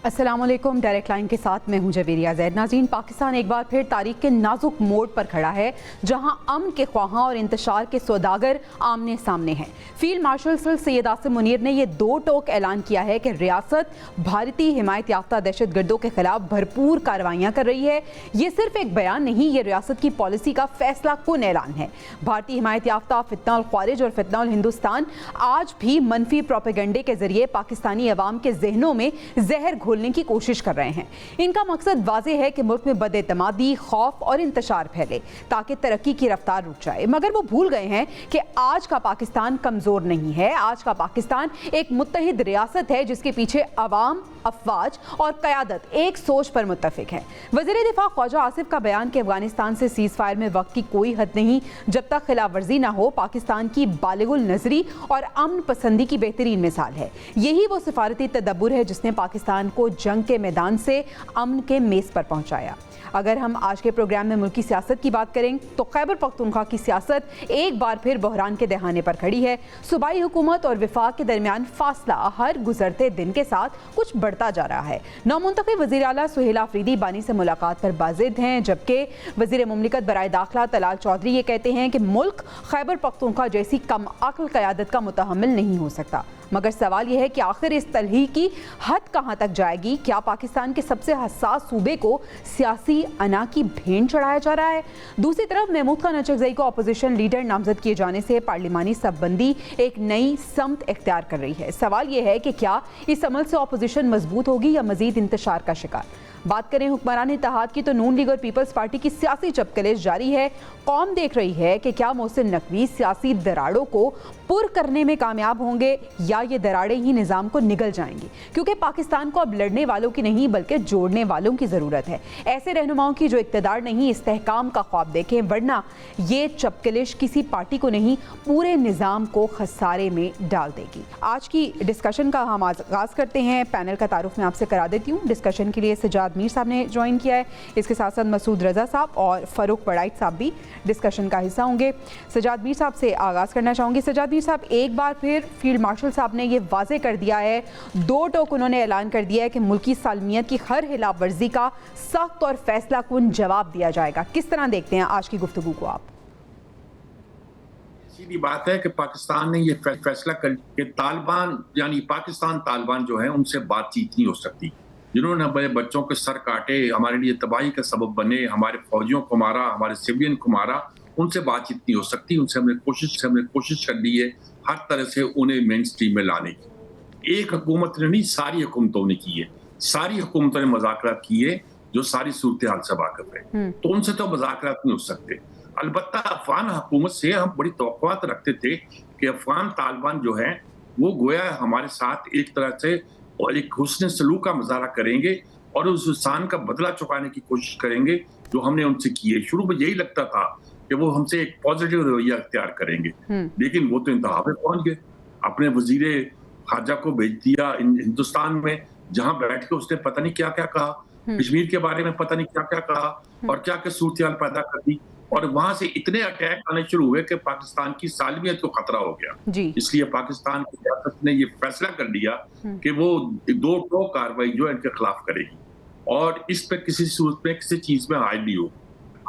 अस्सलामुअलैकुम। Direct line के साथ मैं हूं जवेरिया जैद। नाज़रीन, पाकिस्तान एक बार फिर तारीख के नाजुक मोड़ पर खड़ा है जहां अमन के ख्वाहां और इंतशार के सौदागर आमने सामने हैं। फील्ड मार्शल सैयद आसिम मुनीर ने यह दो टोक ऐलान किया है कि रियासत भारतीय हिमायत याफ्ता दहशतगर्दों के खिलाफ भरपूर कार्रवाइयाँ कर रही है। ये सिर्फ एक बयान नहीं, ये रियासत की पॉलिसी का फैसला कुन ऐलान है। भारतीय हिमायत याफ्ता फितना उल ख्वारिज और फितना उल हिंदुस्तान आज भी मनफी प्रोपेगेंडे के जरिए पाकिस्तानी अवाम के जहनों में जहर घोलने की कोशिश कर रहे हैं। इनका मकसद वाज़ेह है कि मुल्क में बदएतमादी, खौफ और इंतशार फैले ताकि तरक्की की रफ्तार रुक जाए। मगर वो भूल गए हैं कि आज का पाकिस्तान कमजोर नहीं है। आज का पाकिस्तान एक मुत्तहिद रियासत है जिसके पीछे अवाम, अफवाज और क़यादत एक सोच पर मुत्तफिक है। वज़ीर दिफा ख्वाजा आसिफ का बयान कि अफगानिस्तान से सीज़ फायर में वक्त की कोई हद नहीं जब तक खिलाफ वर्जी ना हो, पाकिस्तान की बालिगुल नजरी और अमन पसंदी की बेहतरीन मिसाल है। यही वो सिफारती तदब्बुर है जिसने पाकिस्तान को जंग के मैदान से अमन के मेज़ पर पहुंचाया। अगर हम आज के प्रोग्राम में मुल्की सियासत की बात करें तो खैबर पख्तूनख्वा की सियासत एक बार फिर बहरान के दहाने पर खड़ी है। सूबाई हुकूमत और विफाक के दरमियान फासला हर गुजरते दिन के साथ कुछ बढ़ता जा रहा है। नौमुंतखब वज़ीर आला सुहेल आफरीदी बानी से मुलाकात पर बाजिद हैं, जबकि वज़ीर मुमलिकत बराए दाखिला तलाल चौधरी ये कहते हैं कि मुल्क खैबर पख्तूनख्वा जैसी कम अक्ल क़यादत का मुतहम्मिल नहीं हो सकता। मगर सवाल यह है कि आखिर इस तलही की हद कहां तक जाएगी? क्या पाकिस्तान के सबसे हसास सूबे को सियासी अना की भेंट चढ़ाया जा रहा है? दूसरी तरफ महमूद खान अचकजई को अपोजिशन लीडर नामजद किए जाने से पार्लिमानी सबबंदी एक नई समत इख्तियार कर रही है। सवाल यह है कि क्या इस अमल से अपोजिशन मजबूत होगी या मजीद इंतशार का शिकार? बात करें हुक्मरान इत्तेहाद की तो नून लीग और पीपल्स पार्टी की सियासी चपकलेश जारी है। कौम देख रही है कि क्या मोहसिन नकवी सियासी दराड़ों को पुर करने में कामयाब होंगे या ये दराड़ें ही निज़ाम को निगल जाएंगी, क्योंकि पाकिस्तान को अब लड़ने वालों की नहीं बल्कि जोड़ने वालों की ज़रूरत है। ऐसे रहनुमाओं की जो इक़्तिदार नहीं इस्तेहकाम का ख्वाब देखें, वरना ये चपकलिश किसी पार्टी को नहीं पूरे निज़ाम को खसारे में डाल देगी। आज की डिस्कशन का हम आगाज़ करते हैं। पैनल का तारुफ मैं आपसे करा देती हूँ। डिस्कशन के लिए सजाद मीर साहब ने ज्वाइन किया है, इसके साथ साथ मसूद रजा साहब और फ़ारूक बड़ाइट साहब भी डिस्कशन का हिस्सा होंगे। सजाद मीर साहब से आगाज़ करना चाहूँगी। सजाद मीर साहब, एक बार फिर फील्ड मार्शल साहब ने ये वाजे कर दिया है, दो टोक उन्होंने ऐलान कर दिया है कि मुल्की सालमियत की हर खिलाफ वर्जी का सख्त और फैसला कुन जवाब दिया जाएगा। किस तरह देखते हैं आज की गुफ्तगू को आप? सीधी बात है कि पाकिस्तान ने ये फैसला कर कि तालिबान यानी पाकिस्तान तालिबान जो है उनसे बातचीत नहीं हो सकती। जिन्होंने हमारे बच्चों के सर काटे, हमारे लिए तबाही का सबब बने, हमारे फौजियों को मारा, हमारे सिविलियन को मारा, उनसे बातचीत नहीं हो सकती। उनसे हमने कोशिश कर ली है हर तरह से उन्हें मेन स्ट्रीम में लाने की। एक हुकूमत ने नहीं, सारी हुकूमतों ने की है। सारी हुकूमतों ने मुज़ाकरात किए जो सारी सूरत हाल से वाकिफ है, तो उनसे तो मुज़ाकरात नहीं हो सकते। अलबत्ता अफगान हुकूमत से हम बड़ी तवक्कुआत रखते थे कि अफगान तालिबान जो है वो गोया हमारे साथ एक तरह से और एक हुस्न सलूक का मुजाहरा करेंगे और उस इंसान का बदला चुकाने की कोशिश करेंगे जो हमने उनसे की है। शुरू में यही लगता था कि वो हमसे एक पॉजिटिव रवैया अख्तियार करेंगे, लेकिन वो तो इंतहा पे पहुंच गए। अपने वजीरे खारजा को भेज दिया हिंदुस्तान में, जहां बैठ के उसने पता नहीं क्या क्या कहा, कश्मीर के बारे में पता नहीं क्या क्या कहा और क्या क्या सूरत पैदा कर दी, और वहां से इतने अटैक आने शुरू हुए कि पाकिस्तान की सालमियत को खतरा हो गया। इसलिए पाकिस्तान की रियासत ने ये फैसला कर लिया कि वो दो टोक कार्रवाई जो है इनके खिलाफ करेगी और इस पे किसी सूरत में किसी चीज में हायल नहीं हो।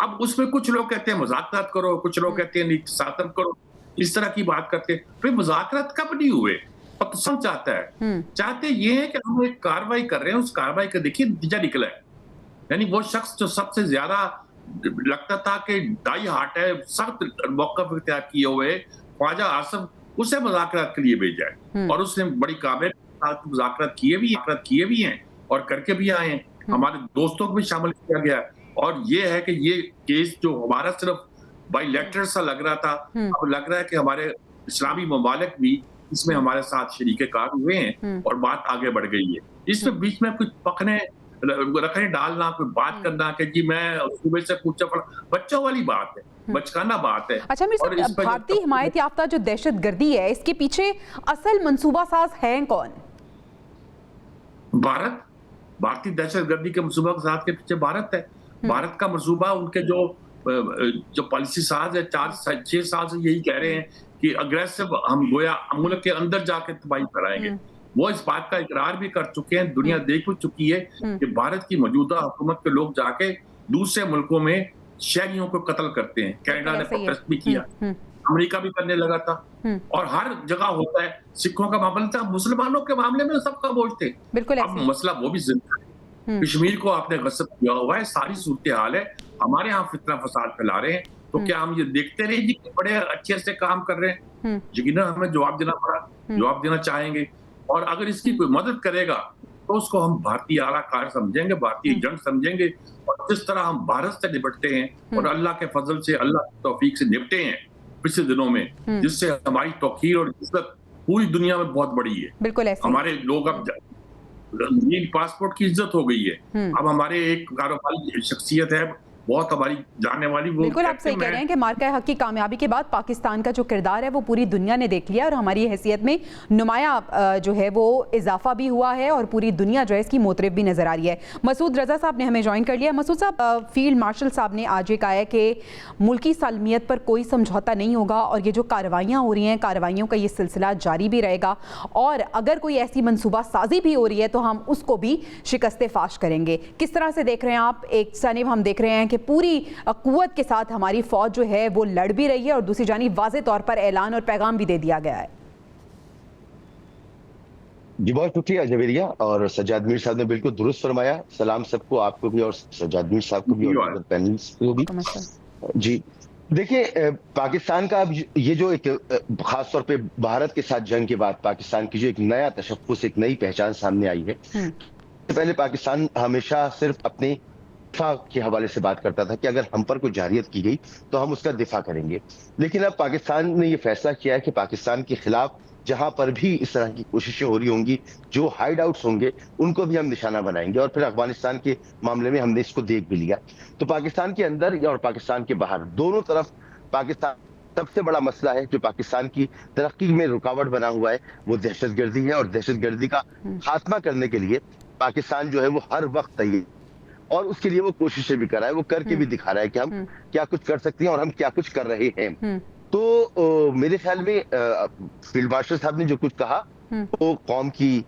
अब उसमें कुछ लोग कहते हैं मुज़ाकरात करो, कुछ लोग कहते हैं सातम करो, इस तरह की बात करते हैं। फिर मुज़ाकरात कब नहीं हुए? पाकिस्तान चाहता है, चाहते ये है कि हम एक कार्रवाई कर रहे हैं, उस कार्रवाई का देखिए नतीजा निकला है। यानी वो शख्स जो सबसे ज्यादा लगता था कि डाई हार्ट है, सख्त मौक़िफ़ इख्तियार किए हुए ख्वाजा आसिफ, उसे मुज़ाकरात के लिए भेजा है और उसने बड़ी काबिलियत मुज़ाकरात किए भी हैं और करके भी आए हैं। हमारे दोस्तों को भी शामिल किया गया और ये है कि ये केस जो हमारा सिर्फ बाइलैटरल सा लग रहा था, अब लग रहा है कि हमारे इस्लामी ममालिक भी इसमें हमारे साथ शरीके कार हुए हैं और बात आगे बढ़ गई है। इसमें बीच में कुछ पखने रखने डालना, कोई बात करना कि जी मैं सुबह से पूछा पड़ा, बच्चों वाली बात है, बचकाना बात है। अच्छा मीर साहब, भारतीय हिमायत याफ्ता जो दहशतगर्दी है, इसके पीछे असल मंसूबा साज है कौन? भारत। भारतीय दहशतगर्दी के मंसूबा साज के पीछे भारत है। भारत का मंसूबा, उनके जो पॉलिसी साज है 4-6 साल से यही कह रहे हैं कि अग्रेसिव हम गोया मुल्क के अंदर जाके तबाही कराएंगे। वो इस बात का इकरार भी कर चुके हैं, दुनिया देख भी चुकी है कि भारत की मौजूदा हुकूमत के लोग जाके दूसरे मुल्कों में शहरियों को कत्ल करते हैं। कनाडा ने ऐसा ही है। प्रोटेस्ट भी किया, अमेरिका भी करने लगा था, और हर जगह होता है। सिखों का मामला था, मुसलमानों के मामले में सबका बोझ थे। बिल्कुल अब ऐसे ही। मसला वो भी जिंदा है। कश्मीर को आपने गस्ब किया हुआ है, सारी सूरत हाल है, हमारे यहाँ फितना फसाद फैला रहे हैं, तो क्या हम ये देखते रहे जी कि बड़े अच्छे से काम कर रहे हैं? यकीनन हमें जवाब देना पड़ा, जवाब देना चाहेंगे, और अगर इसकी कोई मदद करेगा तो उसको हम भारतीय आलाकार समझेंगे, भारतीय जंग समझेंगे, और जिस तरह हम भारत से निपटते हैं और अल्लाह के फजल से, अल्लाह की तौफीक से निपटे हैं पिछले दिनों में, जिससे हमारी तौकीर और इज्जत पूरी दुनिया में बहुत बड़ी है। बिल्कुल ऐसे ही। हमारे लोग अब रंगीन पासपोर्ट की इज्जत हो गई है। अब हमारे एक कारोबारी शख्सियत है बहुत हमारी जानने वाली, वो बिल्कुल आप सही कह रहे हैं कि मार्का हक की कामयाबी के बाद पाकिस्तान का जो किरदार है वो पूरी दुनिया ने देख लिया, और हमारी हैसियत में नुमाया जो है वो इजाफा भी हुआ है, और पूरी दुनिया जो है इसकी मोतरफ भी नजर आ रही है। मसूद रजा साहब ने हमें ज्वाइन कर लिया। मसूद साहब, फील्ड मार्शल साहब ने आज ये कहा है कि मुल्की सालमियत पर कोई समझौता नहीं होगा, और ये जो कार्रवाइयाँ हो रही हैं, कार्रवाइयों का ये सिलसिला जारी भी रहेगा, और अगर कोई ऐसी मनसूबा साजी भी हो रही है तो हम उसको भी शिकस्त फाश करेंगे। किस तरह से देख रहे हैं आप? एक जानिब हम देख रहे हैं कि पूरी कुव्वत के साथ हमारी फौज जो है वो लड़ भी रही है, और दूसरी जानिब वाज़े तौर पर ऐलान और पैगाम भी दे दिया गया है। जी बहुत शुक्रिया जवेरिया, और सज्जाद मीर साहब ने बिल्कुल दुरुस्त फरमाया। सलाम सबको, आपको भी और सज्जाद मीर साहब को भी और पैनलिस्ट को भी। जी देखिए, पाकिस्तान का अब ये जो एक खास तौर पे भारत के साथ जंग के बाद पाकिस्तान की जो एक नया तशख्खुस, एक नई पहचान सामने आई है। पहले पाकिस्तान हमेशा सिर्फ अपने दिफा के हवाले से बात करता था कि अगर हम पर कोई जारियत की गई तो हम उसका दिफा करेंगे, लेकिन अब पाकिस्तान ने ये फैसला किया है कि पाकिस्तान के खिलाफ जहां पर भी इस तरह की कोशिशें हो रही होंगी, जो हाइड आउट्स होंगे, उनको भी हम निशाना बनाएंगे। और फिर अफगानिस्तान के मामले में हमने इसको देख भी लिया। तो पाकिस्तान के अंदर और पाकिस्तान के बाहर दोनों तरफ पाकिस्तान सबसे बड़ा मसला है जो पाकिस्तान की तरक्की में रुकावट बना हुआ है, वो दहशतगर्दी है। और दहशतगर्दी का खात्मा करने के लिए पाकिस्तान जो है वो हर वक्त तैयार, और उसके लिए वो कोशिशें भी कर रहा है, वो करके भी दिखा रहा है कि हम क्या कुछ कर सकते हैं और हम क्या कुछ कर रहे हैं। तो मेरे ख्याल में फील्ड मार्शल साहब ने जो कुछ कहा वो कौम की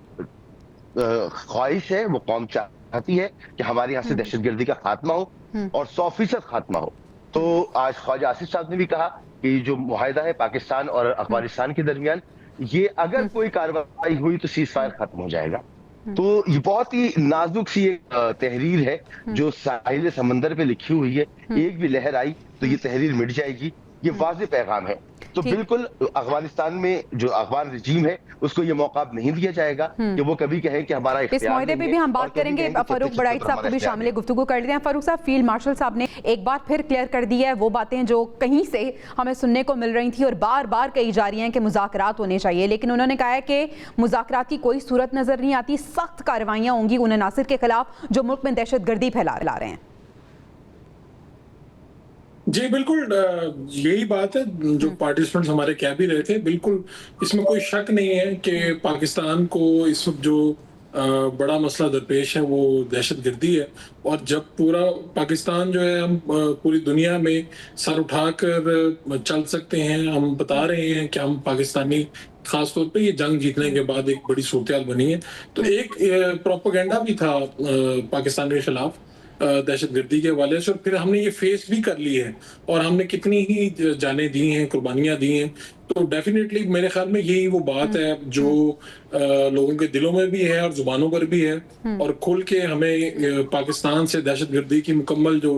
ख्वाहिश है, वो कौम चाहती है कि हमारे यहाँ से दहशतगर्दी का खात्मा हो और 100% खात्मा हो। तो आज ख्वाजा आसिफ साहब ने भी कहा कि जो मुआहिदा है पाकिस्तान और अफगानिस्तान के दरमियान, ये अगर कोई कार्रवाई हुई तो सीज फायर खत्म हो जाएगा। तो ये बहुत ही नाजुक सी एक तहरीर है जो साहिल समंदर पे लिखी हुई है। एक भी लहर आई तो ये तहरीर मिट जाएगी, ये वाज़ेह पैगाम है। तो बिल्कुल अफगानिस्तान में जो अफगान रजीम है उसको ये मौका नहीं दिया जाएगा कि वो कभी कहें कि हमारा इस मुआहदे पे भी हम बात करेंगे। फारूक बड़ाइच साहब को भी शामिल गुफ्तगू कर लेते हैं। फारूक साहब, फील्ड मार्शल साहब ने एक बार फिर क्लियर कर दी है वो बातें जो कहीं से हमें सुनने को मिल रही थी और बार बार कही जा रही हैं कि मुज़ाकरात होने चाहिए, लेकिन उन्होंने कहा है कि मुज़ाकरात की कोई सूरत नजर नहीं आती, सख्त कार्रवाइयाँ होंगी उन अनासिर के खिलाफ जो मुल्क में दहशतगर्दी फैला रहे हैं। जी बिल्कुल, यही बात है जो पार्टिसिपेंट्स हमारे कह भी रहे थे। बिल्कुल इसमें कोई शक नहीं है कि पाकिस्तान को इस वक्त जो बड़ा मसला दरपेश है वो दहशतगर्दी है। और जब पूरा पाकिस्तान जो है, हम पूरी दुनिया में सर उठाकर चल सकते हैं, हम बता रहे हैं कि हम पाकिस्तानी, खासतौर पे ये जंग जीतने के बाद एक बड़ी सूरत बनी है। तो एक प्रोपेगेंडा भी था पाकिस्तान के खिलाफ दहशतगर्दी के हवाले से, और फिर हमने ये फेस भी कर ली है और हमने कितनी ही जानें दी हैं, कुर्बानियां दी हैं। तो डेफिनेटली मेरे ख्याल में यही वो बात है जो लोगों के दिलों में भी है और जुबानों पर भी है। और खुल के हमें पाकिस्तान से दहशतगर्दी की मुकम्मल जो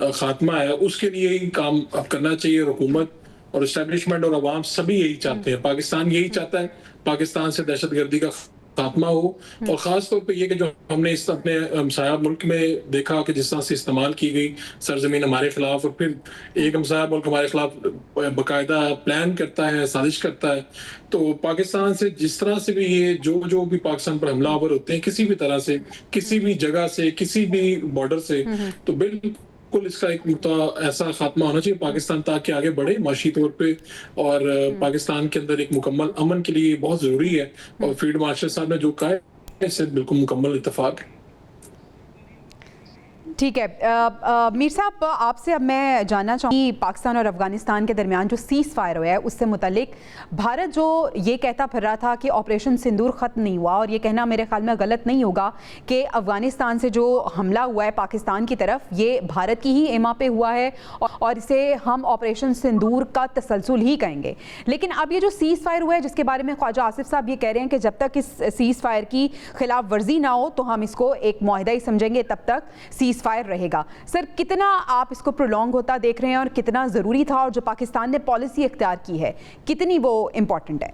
खात्मा है उसके लिए ही काम अब करना चाहिए। हुकूमत और एस्टेब्लिशमेंट और अवाम सभी यही चाहते हैं, पाकिस्तान यही चाहता है पाकिस्तान से दहशतगर्दी का खात्मा हो। और खास तौर पे ये कि जो हमने इस अपने हमसाया मुल्क में देखा कि जिस तरह से इस्तेमाल की गई सरजमीन हमारे खिलाफ, और फिर एक हमसाया मुल्क हमारे खिलाफ बाकायदा प्लान करता है, साजिश करता है। तो पाकिस्तान से जिस तरह से भी ये जो भी पाकिस्तान पर हमलावर होते हैं, किसी भी तरह से, किसी भी जगह से, किसी भी बॉर्डर से, तो बिल्कुल इसका एक ऐसा खात्मा होना चाहिए पाकिस्तान, ताकि आगे बढ़े माशी तौर पे। और पाकिस्तान के अंदर एक मुकम्मल अमन के लिए बहुत जरूरी है। और फील्ड मार्शल साहब ने जो कहा है इससे बिल्कुल मुकम्मल इत्तेफाक है। ठीक है। मीर साहब, आपसे अब मैं जानना चाहूँगी, पाकिस्तान और अफगानिस्तान के दरमियान जो सीज़ फायर हुआ है उससे मुतालिक भारत जो ये कहता फिर रहा था कि ऑपरेशन सिंदूर ख़त्म नहीं हुआ, और ये कहना मेरे ख्याल में गलत नहीं होगा कि अफगानिस्तान से जो हमला हुआ है पाकिस्तान की तरफ, ये भारत की ही एमा पे हुआ है और इसे हम ऑपरेशन सिंदूर का तसलसल ही कहेंगे। लेकिन अब ये जो सीज़ फायर हुआ है, जिसके बारे में ख्वाजा आसिफ साहब ये कह रहे हैं कि जब तक इस सीज़ फायर की खिलाफ वर्जी ना हो तो हम इसको एक मुआहदा ही समझेंगे, तब तक सीज़ फायर रहेगा। सर, कितना आप इसको प्रोलॉन्ग होता देख रहे हैं और कितना ज़रूरी था, और जो पाकिस्तान ने पॉलिसी इख्तियार की है कितनी वो इम्पोर्टेंट है?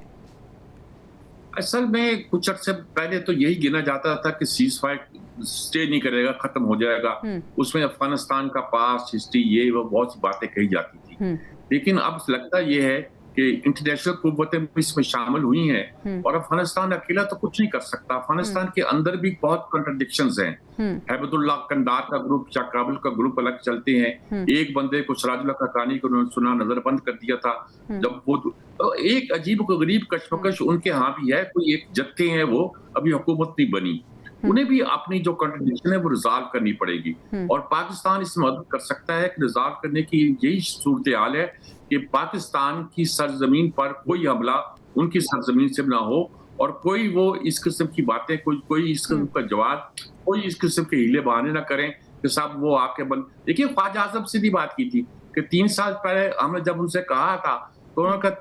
असल में कुछ अर्से पहले तो यही गिना जाता था कि सीज फायर स्टे नहीं करेगा, खत्म हो जाएगा। उसमें अफगानिस्तान का पास्ट हिस्ट्री ये वो बहुत सी बातें कही जाती थी। लेकिन अब लगता ये है कि इंटरनेशनल कुव्वतें भी इसमें शामिल हुई हैं और अफगानिस्तान अकेला तो कुछ नहीं कर सकता। अफगानिस्तान के अंदर भी बहुत कॉन्ट्रडिक्शंस हैं। हैबतुल्लाह कंदार का ग्रुप या काबुल का ग्रुप अलग चलते हैं। एक बंदे को सिराजुल हक हक्कानी को उन्होंने सुना नजरबंद कर दिया था। जब वो तो एक अजीब को गरीब कशमकश उनके यहाँ भी है। कोई एक जत्थे हैं, वो अभी हुकूमत नहीं बनी, उन्हें भी अपनी जो कॉन्ट्रडिक्शन है वो रिजॉल्व करनी पड़ेगी और पाकिस्तान इसमें मदद कर सकता है कि रिजॉल्व करने की यही सूरत हाल है कि पाकिस्तान की सरजमीन पर कोई हमला उनकी सरजमीन से ना हो और कोई वो इस किस्म की बातें, कोई इस किस्म का जवाब, कोई इस किस्म के हीले बहाने ना करें कि साहब वो आके बल। देखिए, ख्वाजा आजम से भी बात की थी कि 3 साल पहले हमने जब उनसे कहा था तो उन्होंने कहा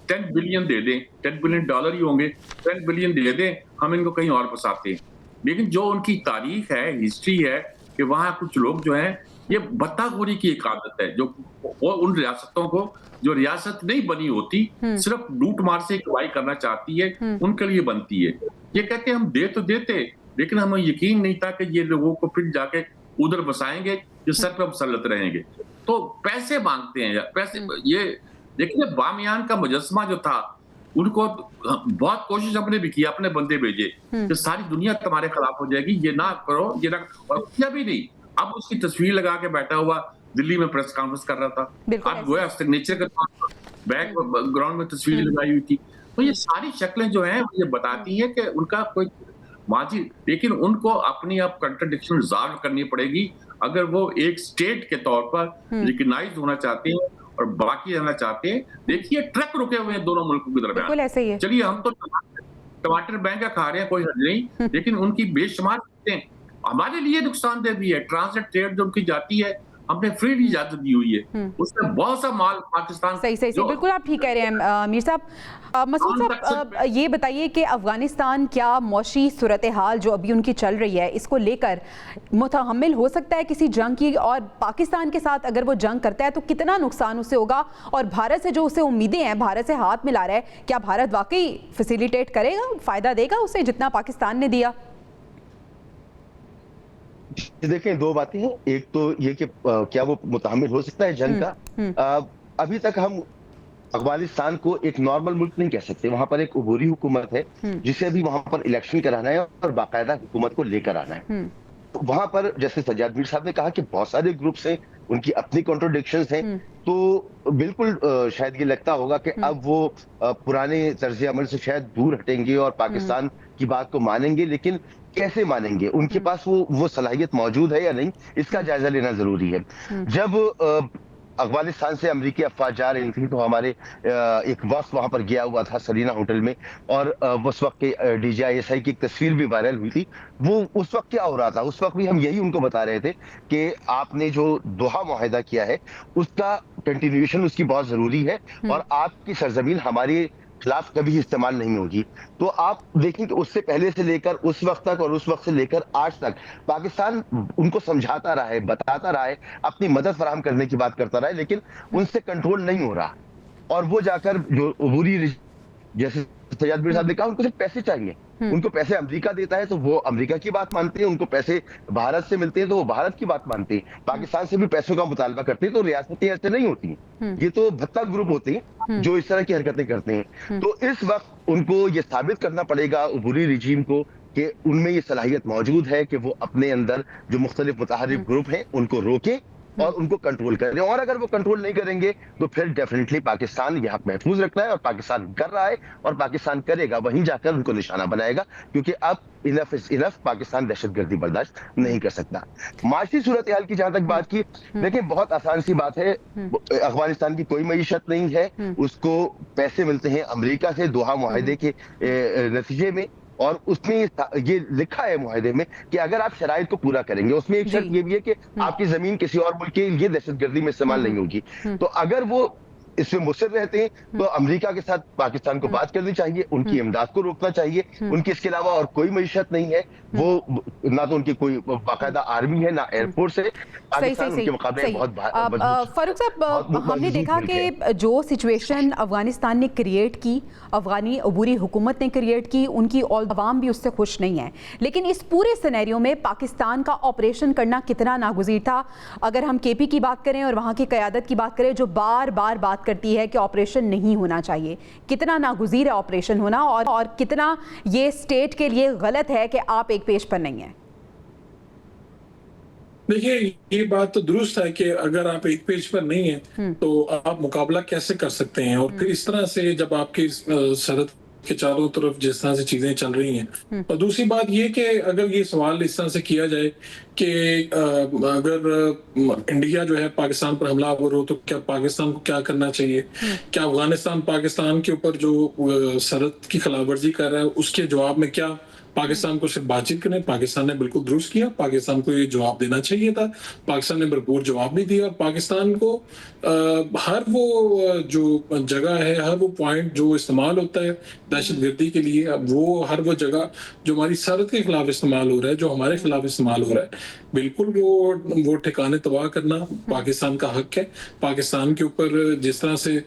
10 बिलियन दे दें, $10 बिलियन ही होंगे, 10 बिलियन दे दें, हम इनको कहीं और फंसाते हैं। लेकिन जो उनकी तारीख है, हिस्ट्री है कि वहाँ कुछ लोग जो हैं ये बत्ताखोरी की एक आदत है, जो वो उन रियासतों को जो रियासत नहीं बनी होती सिर्फ लूट मार से कमाई करना चाहती है, उनके लिए बनती है। ये कहते हम दे तो देते, लेकिन हमें यकीन नहीं था कि ये लोगों को फिर जाके उधर बसाएंगे, जो सर पर मुसल्लत रहेंगे। तो पैसे मांगते हैं, पैसे। ये देखिए, बामियान का मुजस्मा जो था, उनको बहुत कोशिश हमने भी की, अपने बंदे भेजे कि सारी दुनिया तुम्हारे खिलाफ हो जाएगी, ये ना करो, ये ना, और किया भी नहीं। अब उसकी तस्वीर लगा के बैठा हुआ दिल्ली में प्रेस कॉन्फ्रेंस कर रहा था। अब वो सिग्नेचर का बैक ग्राउंड में तस्वीर लगाई हुई थी। तो ये सारी शक्लें जो हैं ये बताती हैं कि उनका कोई माजी, लेकिन उनको अपनी अब कंट्रडिक्शन रिजॉल्व करनी पड़ेगी अगर वो एक स्टेट के तौर पर रिकग्नाइज होना चाहते हैं और बाकी रहना चाहते हैं। देखिए, ट्रक रुके हुए हैं दोनों मुल्कों के दरमियान। ऐसे ही है। चलिए, हम तो टमाटर महंगा खा रहे हैं, कोई हद नहीं, लेकिन उनकी बेशुमार हमारे लिए नुकसानदेह भी है। ट्रांजिट ट्रेड जो उनकी जाती है, हमने फ्री इजाजत दी हुई है, उसमें बहुत सा माल पाकिस्तान। सही बिल्कुल आप ठीक कह रहे हैं मीर साहब। मसूद साहब, ये बताइए कि अफगानिस्तान क्या मौशी सूरत हाल जो अभी उनकी चल रही है, इसको लेकर मुतहम्मिल हो सकता है किसी जंग की, और पाकिस्तान के साथ अगर वो जंग करता है तो कितना नुकसान उसे होगा, और भारत से जो उसे उम्मीदें हैं, भारत से हाथ मिला रहा है, क्या भारत वाकई फैसिलिटेट करेगा, फायदा देगा उसे जितना पाकिस्तान ने दिया? देखें, 2 बातें हैं। एक तो ये कि क्या वो मुतहम्मिल हो सकता है जंग का। अभी तक हम अफगानिस्तान को एक नॉर्मल मुल्क नहीं कह सकते। वहां पर एक उबूरी हुकूमत है जिसे अभी वहां पर इलेक्शन कराना है और बाकायदा हुकूमत को लेकर आना है। तो वहां पर जैसे सज्जाद मीर साहब ने कहा कि बहुत सारे ग्रुप्स हैं, उनकी अपनी कॉन्ट्रोडिक्शंस हैं। तो बिल्कुल शायद ये लगता होगा कि अब वो पुराने तर्ज अमल से शायद दूर हटेंगे और पाकिस्तान की बात को मानेंगे, लेकिन कैसे मानेंगे? उनके पास वो सलाहियत मौजूद है या नहीं, इसका जायजा लेना जरूरी है। जब अफगानिस्तान से अमेरिकी अफवाज जा रही थी तो हमारे एक वक्त वहां पर गया हुआ था सरीना होटल में, और उस वक्त के DGISI की एक तस्वीर भी वायरल हुई थी। वो उस वक्त क्या हो रहा था, उस वक्त भी हम यही उनको बता रहे थे कि आपने जो दोहा मुआहिदा किया है उसका कंटिन्यूएशन उसकी बहुत जरूरी है और आपकी सरजमीन हमारे खिलाफ कभी इस्तेमाल नहीं होगी। तो आप देखें कि उससे पहले से लेकर उस वक्त तक और उस वक्त से लेकर आज तक पाकिस्तान उनको समझाता रहा है, बताता रहा है, अपनी मदद फराहम करने की बात करता रहा है, लेकिन उनसे कंट्रोल नहीं हो रहा। और वो जाकर जो उबूरी, जैसे सज्जाद मीर साहब ने कहा, उनको सिर्फ पैसे चाहिए। उनको पैसे अमेरिका देता है तो वो अमेरिका की बात मानते हैं, उनको पैसे भारत से मिलते हैं तो वो भारत की बात मानते हैं, पाकिस्तान से भी पैसों का मुतालबा करते हैं। तो रियासतें ऐसे नहीं होती हैं, ये तो भत्ता ग्रुप होते हैं जो इस तरह की हरकतें करते हैं। तो इस वक्त उनको ये साबित करना पड़ेगा उबूरी रिजीम को कि उनमें ये सलाहियत मौजूद है कि वो अपने अंदर जो मुख्तलिफ मुताहरिफ ग्रुप हैं उनको रोके और उनको कंट्रोल करें। और अगर वो कंट्रोल नहीं करेंगे तो फिर डेफिनेटली पाकिस्तान यहाँ महफूज रखना है, और पाकिस्तान कर रहा है और पाकिस्तान करेगा, वहीं जाकर उनको निशाना बनाएगा, क्योंकि अब इनफ इज इनफ, पाकिस्तान दहशतगर्दी बर्दाश्त नहीं कर सकता। माशी सूरत हाल की जहां तक बात की, देखिए बहुत आसान सी बात है, अफगानिस्तान की कोई मईशत नहीं है, उसको पैसे मिलते हैं अमेरिका से दोहा मुआहदे के नतीजे में, और उसमें ये लिखा है मुआहदे में कि अगर आप शराइत को पूरा करेंगे, उसमें एक शर्त ये भी है कि आपकी जमीन किसी और मुल्क के लिए दहशतगर्दी में इस्तेमाल नहीं होगी। तो अगर वो इसमें मुसर रहते हैं तो अमेरिका के साथ पाकिस्तान को बात करनी चाहिए, उनकी इमदाद को रोकना चाहिए, उनकी इसके अलावा और कोई मईशत नहीं है, वो ना तो उनकी कोई बाकायदा आर्मी है ना एयरफोर्स है, पाकिस्तान उनके मुकाबले बहुत फारूक साहब, हमने देखा कि जो सिचुएशन अफगानिस्तान ने क्रिएट की, अफगानी अबूरी हुकूमत ने क्रिएट की, उनकी अवाम भी उससे खुश नहीं है, लेकिन इस पूरे सिनेरियो में पाकिस्तान का ऑपरेशन करना कितना नागुज़ीर था। अगर हम केपी की बात करें और वहाँ की क़यादत की बात करें जो बार बार बात करती है कि ऑपरेशन नहीं होना चाहिए, कितना नागुज़ीर है ऑपरेशन होना, और कितना ये स्टेट के लिए गलत है कि आप एक पेज पर नहीं है। देखिए, ये बात तो दुरुस्त है कि अगर आप एक पेज पर नहीं है तो आप मुकाबला कैसे कर सकते हैं, और फिर इस तरह से जब आपकी सरहद के चारों तरफ जिस तरह से चीजें चल रही हैं। और दूसरी बात ये कि अगर ये सवाल इस तरह से किया जाए कि अगर इंडिया जो है पाकिस्तान पर हमलावर हो तो क्या पाकिस्तान को क्या करना चाहिए, क्या अफगानिस्तान पाकिस्तान के ऊपर जो सरहद की खिलाफवर्जी कर रहा है उसके जवाब में क्या पाकिस्तान को सिर्फ बातचीत करने? पाकिस्तान ने बिल्कुल दुरुस्त किया, पाकिस्तान को ये जवाब देना चाहिए था, पाकिस्तान ने भरपूर जवाब नहीं दिया, और पाकिस्तान को हर वो जो जगह है, हर वो पॉइंट जो इस्तेमाल होता है दहशतगर्दी के लिए, वो हर वो जगह जो हमारी सरहद के खिलाफ इस्तेमाल हो रहा है, जो हमारे खिलाफ इस्तेमाल हो रहा है, बिल्कुल वो ठिकाने तबाह करना पाकिस्तान का हक है। पाकिस्तान के ऊपर जिस तरह से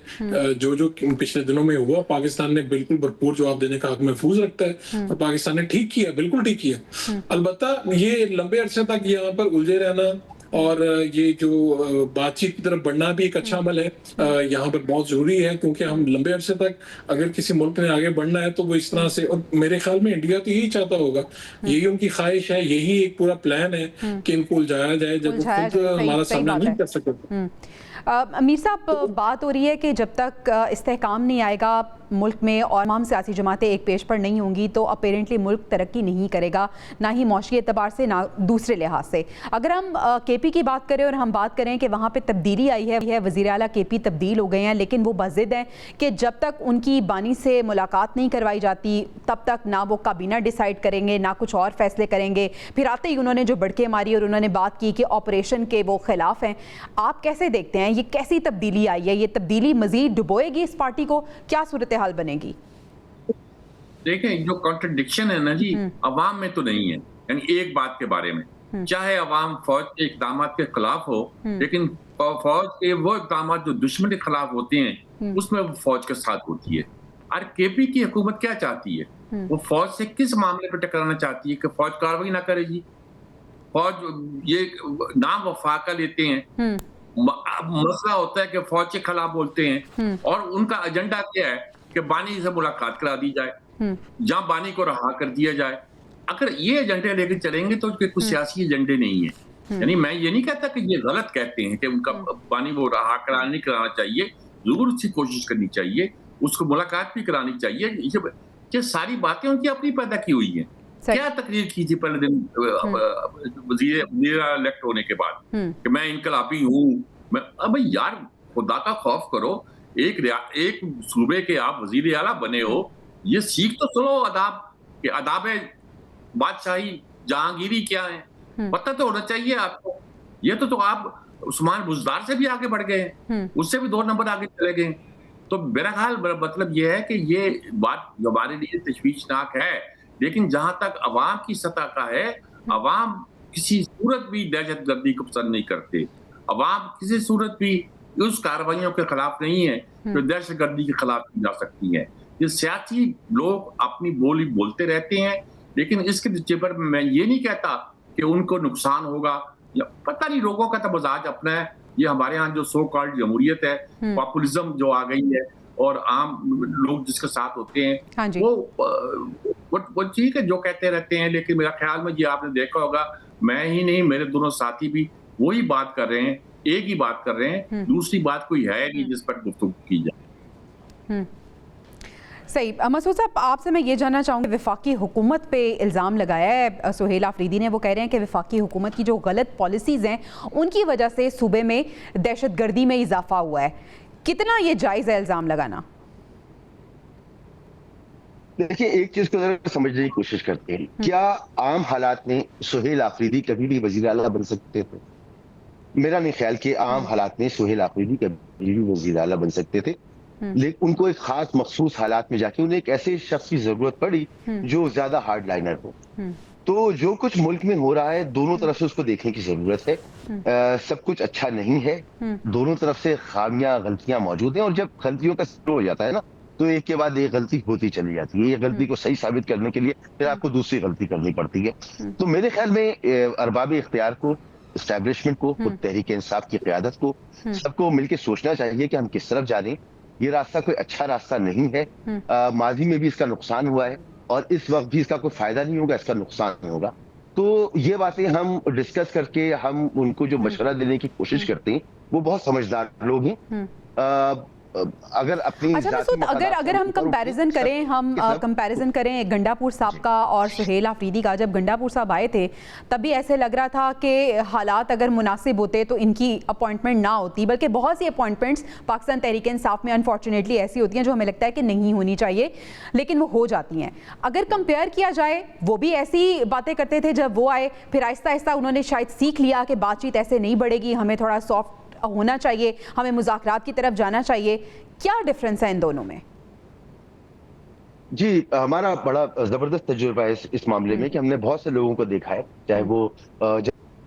जो पिछले दिनों में हुआ, पाकिस्तान ने बिल्कुल भरपूर जवाब देने का हक महफूज रखता है, और पाकिस्तान ने ठीक किया, बिल्कुल ठीक किया। अलबत्ता ये लंबे अरसे तक यहाँ पर उलझे रहना और ये जो बातचीत की तरफ बढ़ना भी एक अच्छा अमल है, यहाँ पर बहुत जरूरी है, क्योंकि हम लंबे अरसे तक अगर किसी मुल्क ने आगे बढ़ना है तो वो इस तरह से, और मेरे ख्याल में इंडिया तो यही चाहता होगा, यही उनकी ख्वाहिश है, यही एक पूरा प्लान है कि इनको उलझाया जाए जब वो खुद हमारा सामना नहीं कर सके। अमीर साहब, बात हो रही है कि जब तक इस्तेहकाम नहीं आएगा मुल्क में और तमाम सियासी जमातें एक पेज पर नहीं होंगी तो अपेरेंटली मुल्क तरक्की नहीं करेगा, ना ही मौशी एतबार से ना दूसरे लिहाज से। अगर हम केपी की बात करें और हम बात करें कि वहाँ पे तब्दीली आई है, वज़ीर आला केपी तब्दील हो गए हैं, लेकिन वो बज़िद हैं कि जब तक उनकी बानी से मुलाकात नहीं करवाई जाती तब तक ना वो काबीना डिसाइड करेंगे ना कुछ और फैसले करेंगे। फिर आते ही उन्होंने जो बड़के मारी और उन्होंने बात की कि ऑपरेशन के वो खिलाफ हैं। आप कैसे देखते हैं ये कैसी तब्दीली आई है? ये तब्दीली मजीद डुबोएगी इस पार्टी को? क्या सूरत हाल बनेगी? देखें, जो कॉन्ट्रडिक्शन है ना जी, अवाम में तो नहीं है। यानी एक बात के बारे में, चाहे अवाम फौज के इक़दाम के खिलाफ हो, लेकिन फौज के वो इक़दाम जो दुश्मन के खिलाफ होते हैं उसमें वो फौज के साथ होती है। और केपी की हुकूमत क्या चाहती है? वो फौज से किस मामले पर टकराना चाहती है कि फौज कार्रवाई ना करेगी? फौज ये नाम वफाका लेते हैं, मसला होता है कि फौज के खिलाफ बोलते हैं, और उनका एजेंडा क्या है कि बानी से मुलाकात करा दी जाए, जहां बानी को रहा कर दिया जाए। अगर ये एजेंडे लेकर चलेंगे तो कुछ सियासी एजेंडे नहीं है। यानी मैं ये नहीं कहता कि ये गलत कहते हैं कि उनका बानी वो रहा कराना नहीं कराना चाहिए, जरूर उसकी कोशिश करनी चाहिए, उसको मुलाकात भी करानी चाहिए। ये सारी बातें उनकी अपनी पैदा की हुई है। क्या तकरीर की थी पहले दिन वजीर इलेक्ट होने के बाद कि मैं इनकलाबी हूँ? अब यार खुदा का खौफ करो, एक सूबे के आप वजीर आला बने हो, ये सीख तो सुनो अदाब के अदाब बादशाही जहांगीरी क्या है, पता तो होना चाहिए आपको। ये तो आप उस्मान बुज़दार से भी आगे बढ़ गए हैं, उससे भी 2 नंबर आगे चले गए। तो मेरा ख्याल मतलब ये है कि ये बात हमारे लिए तशवीशनाक है, लेकिन जहां तक अवाम की सतह का है, अवाम किसी सूरत भी दहशतगर्दी को पसंद नहीं करते। अवाम किसी सूरत भी उस कार्रवाइयों के खिलाफ नहीं है जो दहशतगर्दी के खिलाफ की जा सकती है। ये सियासी लोग अपनी बोली बोलते रहते हैं, लेकिन इसके नतीजे पर मैं ये नहीं कहता कि उनको नुकसान होगा, या पता नहीं, लोगों का तो मजाज अपना है। ये हमारे यहाँ जो सो कॉल्ड जमहूरियत है, पॉपुलिज्म जो आ गई है, और आम लोग जिसके साथ होते हैं वो ठीक है जो कहते रहते हैं, लेकिन मेरा ख्याल में ये आपने देखा होगा, मैं ही नहीं मेरे दोनों साथी भी वही बात कर रहे हैं एक ही बात कर रहे हैं, दूसरी बात कोई है नहीं जिस पर गुफ्तगू की जाए। सही। मसूद साहब, आपसे मैं ये जानना चाहूँगी, वफाकी हुकूमत पे इल्ज़ाम लगाया है सुहेल आफरीदी ने। वो कह रहे हैं कि वफाकी हुकूमत की जो गलत पॉलिसीज़ हैं उनकी वजह से सूबे में दहशतगर्दी में इजाफा हुआ है। कितना ये जायज़ है इल्ज़ाम लगाना? देखिए, एक चीज को जरा समझने की कोशिश करते हैं। क्या आम हालात में सुहेल आफरीदी कभी भी वजीर आला बन सकते थे? मेरा नहीं ख्याल कि आम हालात में सुहेल आफरीदी कभी भी वजीर आला बन सकते थे। लेकिन उनको एक खास मखसूस हालात में जाके उन्हें एक ऐसे शख्स की जरूरत पड़ी जो ज्यादा हार्ड लाइनर हो। तो जो कुछ मुल्क में हो रहा है, दोनों तरफ से उसको देखने की जरूरत है। सब कुछ अच्छा नहीं है, दोनों तरफ से खामियां गलतियां मौजूद हैं, और जब गलतियों का जिक्र हो जाता है ना, तो एक के बाद एक गलती होती चली जाती है। ये गलती को सही साबित करने के लिए फिर आपको दूसरी गलती करनी पड़ती है। तो मेरे ख्याल में अरबाब इख्तियार को, एस्टैब्लिशमेंट को, खुद तहरीक इंसाफ की क़यादत को, सबको मिलकर सोचना चाहिए कि हम किस तरफ जा रहे हैं। ये रास्ता कोई अच्छा रास्ता नहीं है। माजी में भी इसका नुकसान हुआ है और इस वक्त भी इसका कोई फायदा नहीं होगा, इसका नुकसान होगा। तो ये बातें हम डिस्कस करके हम उनको जो मशवरा देने की कोशिश करते हैं, वो बहुत समझदार लोग हैं। अगर अपनी अच्छा मसूद, अगर हम कंपैरिजन करें गंडापुर साहब का और सुहेल आफरीदी का, जब गंडापुर साहब आए थे तब भी ऐसे लग रहा था कि हालात अगर मुनासिब होते तो इनकी अपॉइंटमेंट ना होती, बल्कि बहुत सी अपॉइंटमेंट्स पाकिस्तान तहरीक इंसाफ में अनफॉर्चुनेटली ऐसी होती हैं जो हमें लगता है कि नहीं होनी चाहिए, लेकिन वो हो जाती हैं। अगर कंपेयर किया जाए, वो भी ऐसी बातें करते थे जब वो आए, फिर आहिस्ता आहिस्ता उन्होंने शायद सीख लिया कि बातचीत ऐसे नहीं बढ़ेगी, हमें थोड़ा सॉफ्ट होना चाहिए, हमें मुज़ाकरात की तरफ जाना चाहिए। क्या डिफरेंस है इन दोनों में? जी, हमारा बड़ा जबरदस्त तजुर्बा है इस मामले में कि हमने बहुत से लोगों को देखा है, चाहे वो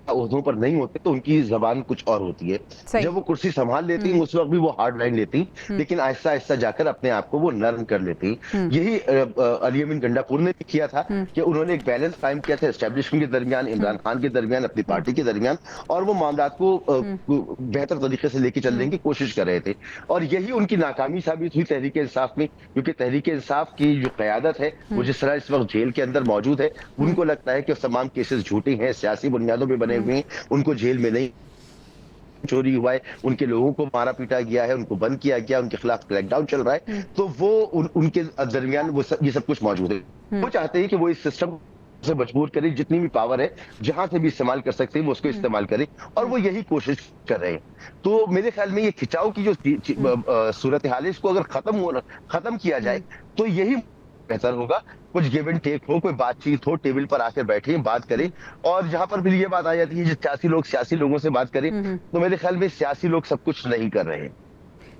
ओहदों पर नहीं होते तो उनकी जबान कुछ और होती है। जब वो कुर्सी संभाल लेती हैं उस वक्त भी वो हार्ड लाइन लेती, लेकिन आहिस्ता आहिस्ता जाकर अपने आप को वो नरम कर लेती। यही अली अमीन गंडापुर ने भी किया था कि उन्होंने एक बैलेंस कायम किया था एस्टेब्लिशमेंट के दरमियान, इमरान खान के दरमियान, अपनी पार्टी के दरमियान, और वो मामलात को बेहतर तरीके से लेके चलने की कोशिश कर रहे थे। और यही उनकी नाकामी साबित हुई तहरीक इंसाफ में, क्योंकि तहरीक इंसाफ की जो क़यादत है वो जिस तरह इस वक्त जेल के अंदर मौजूद है, उनको लगता है कि तमाम केसेस झूठे हैं, सियासी बुनियादों पर बने हुए हैं, उनको जेल में नहीं चोरी हुआ है, उनके लोगों को मारा पीटा गया है, उनको बंद किया गया, उनके खिलाफ क्रैकडाउन चल रहा है। तो वो उनके दरमियान वो ये सब कुछ मौजूद है। वो चाहते हैं कि वो इस सिस्टम से मजबूर करें, जितनी भी पावर है जहां से भी इस्तेमाल कर सकते हैं वो उसको इस्तेमाल करें, और वो यही कोशिश कर रहे हैं। तो मेरे ख्याल में ये खिंचाव की जो सूरत हाल है, इसको अगर खत्म किया जाए तो यही बेहतर होगा। कुछ गिव एंड टेक हो, कोई बातचीत हो, टेबल पर आकर बैठे बात करें। और जहां पर भी ये बात आ जाती है जो सियासी लोगों से बात करें, तो मेरे ख्याल में सियासी लोग सब कुछ नहीं कर रहे हैं।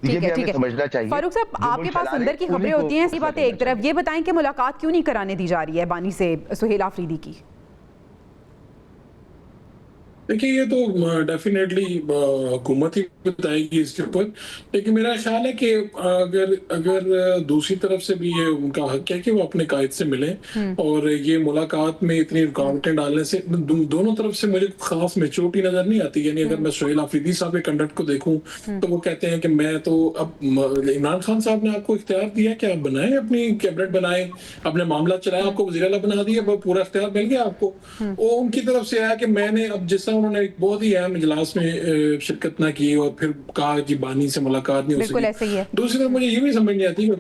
ये भी हमें समझना चाहिए। फारूक साहब, आपके पास अंदर की खबरें होती हैं, ऐसी बातें एक तरफ, ये बताएं कि मुलाकात क्यों नहीं कराने दी जा रही है बानी से सुहेल आफरीदी की? देखिए, ये तो डेफिनेटली हुकूमत ही बताएगी इसके ऊपर, लेकिन मेरा ख्याल है कि अगर दूसरी तरफ से भी ये उनका हक है कि वो अपने कायद से मिले, और ये मुलाकात में इतनी रुकावटें डालने से दोनों तरफ से मुझे खास मेच्योरिटी नजर नहीं आती। यानी अगर मैं सुहेल आफरीदी साहब के कंडक्ट को देखूं तो वो कहते हैं कि मैं तो अब इमरान खान साहब ने आपको इख्तियार दिया कि आप बनाए, अपनी कैबिनेट बनाए, अपने मामला चलाए, आपको वज़ीर आला बना दिया, वो पूरा इख्तियार मिल गया आपको। वो उनकी तरफ से आया कि मैंने अब जिस उन्होंने एक बहुत ही अहम इजलास में शिरकत ना की और फिर कहा कि बानी से मुलाकात नहीं हो सकी। दूसरी तरफ मुझे ये भी समझ नहीं आती कि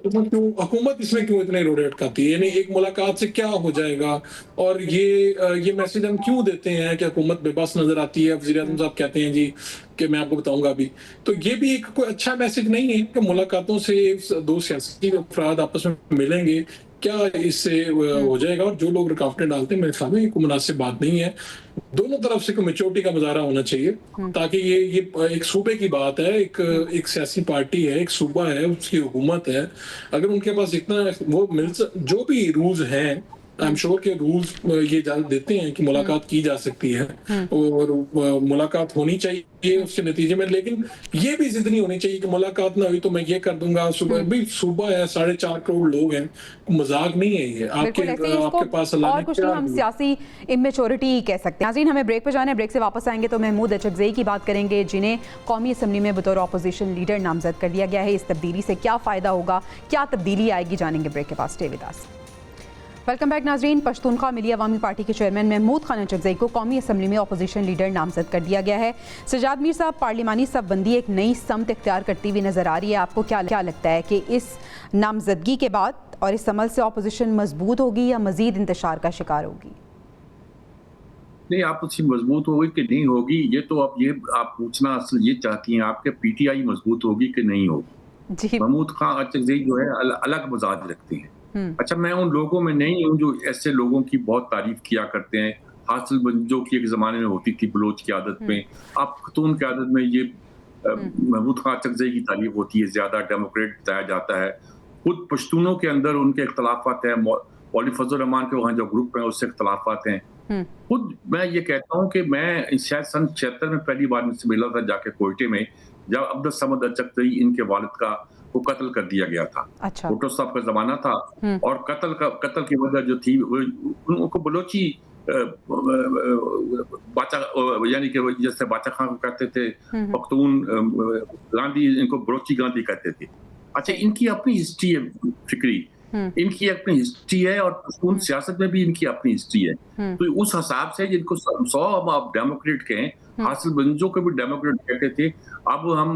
हुकूमत इसमें क्यों इतने रोड़े अटकाती है। यानी एक मुलाकात से क्या हो जाएगा, और ये मैसेज हम क्यों देते हैं कि हुकूमत बेबस नजर आती है। वज़ीर आज़म साहब कहते हैं जी कि मैं आपको बताऊंगा अभी, तो ये भी एक कोई अच्छा मैसेज नहीं है कि मुलाकातों से दो सियासी अफराद आपस में मिलेंगे, क्या इससे हो जाएगा। और जो लोग रुकावटें डालते हैं, मेरे ख्याल में ये कोई मुनासिब बात नहीं है। दोनों तरफ से मेच्योरिटी का मुजाहरा होना चाहिए, ताकि ये एक सूबे की बात है, एक सियासी पार्टी है, एक सूबा है, उसकी हुकूमत है। अगर उनके पास इतना वो जो भी रूल्स हैं, आई एम श्योर के रूल्स ये इजाजत देते हैं कि मुलाकात की जा सकती है और मुलाकात होनी चाहिए उसके नतीजे में। लेकिन ये भी जिद नहीं होनी चाहिए कि मुलाकात ना हुई तो मैं ये कर दूंगा। सूबा है, 4.5 करोड़ लोग हैं, मजाक नहीं है ये। आपके पास और कुछ नहीं, हम सियासी इमेच्योरिटी कह सकते हैं। नाज़रीन, हमें ब्रेक पे जाना है, ब्रेक से वापस आएंगे तो महमूद अचकज़ई की बात करेंगे, जिन्हें कौमी असम्बली में बतौर अपोजिशन लीडर नामजद कर दिया गया है। इस तब्दीली से क्या फ़ायदा होगा, क्या तब्दीली आएगी, जानेंगे ब्रेक के पास। Stay with us. Welcome back नाजरीन। पश्तूनख्वा मिली अवामी पार्टी के चेयरमैन महमूद खान अचकज़ई को कौमी असम्बली में अपोजिशन लीडर नामजद कर दिया गया है। सजाद मीर साहब, पार्लिमानी सफबंदी एक नई समत इख्तियार करती हुई नजर आ रही है। आपको क्या लगता है कि इस नामजदगी के बाद और इस अमल से अपोजिशन मजबूत होगी या मजीद इंतशार का शिकार होगी? नहीं, आप उसकी मजबूत होगी कि नहीं होगी, ये तो आप पूछना असल ये चाहती हैं आपके पीटीआई मजबूत होगी कि नहीं होगी। जी, महमूद खान अचकज़ई जो है अलग मजाज रखते हैं। अच्छा, मैं उन लोगों में नहीं हूँ जो ऐसे लोगों की बहुत तारीफ किया करते हैं, हासिल जो कि एक जमाने में होती थी बलोच की आदत में। अब खतून की आदत में ये महमूद खान अचकज़ई की तारीफ होती है, ज्यादा डेमोक्रेट बताया जाता है। खुद पश्तूनों के अंदर उनके इख्तलाफात हैं, मौलवी फजल रहमान के वहाँ जो ग्रुप है उससे इख्तलाफात हैं। खुद मैं ये कहता हूँ कि मैं शायद सन 76 में पहली बार इनसे मिला था जाके कोयटे में, जब अब्दुल समद अचकज़ई इनके वालिद का वो कत्ल कर दिया गया था। अच्छा। भुट्टो साहब का जमाना था और कत्ल की वजह जो थी उनको बलोची बाचा, यानी कि जैसे बाचा खान को कहते थे पख्तून गांधी, इनको बलोची गांधी कहते थे। अच्छा, इनकी अपनी हिस्ट्री है फिक्री, इनकी अपनी हिस्ट्री है और पश्तून सियासत में भी इनकी अपनी हिस्ट्री है। तो उस हिसाब से जिनको 100 अब डेमोक्रेट के हैं, हासिल बंजो को भी डेमोक्रेट कहते थे, अब हम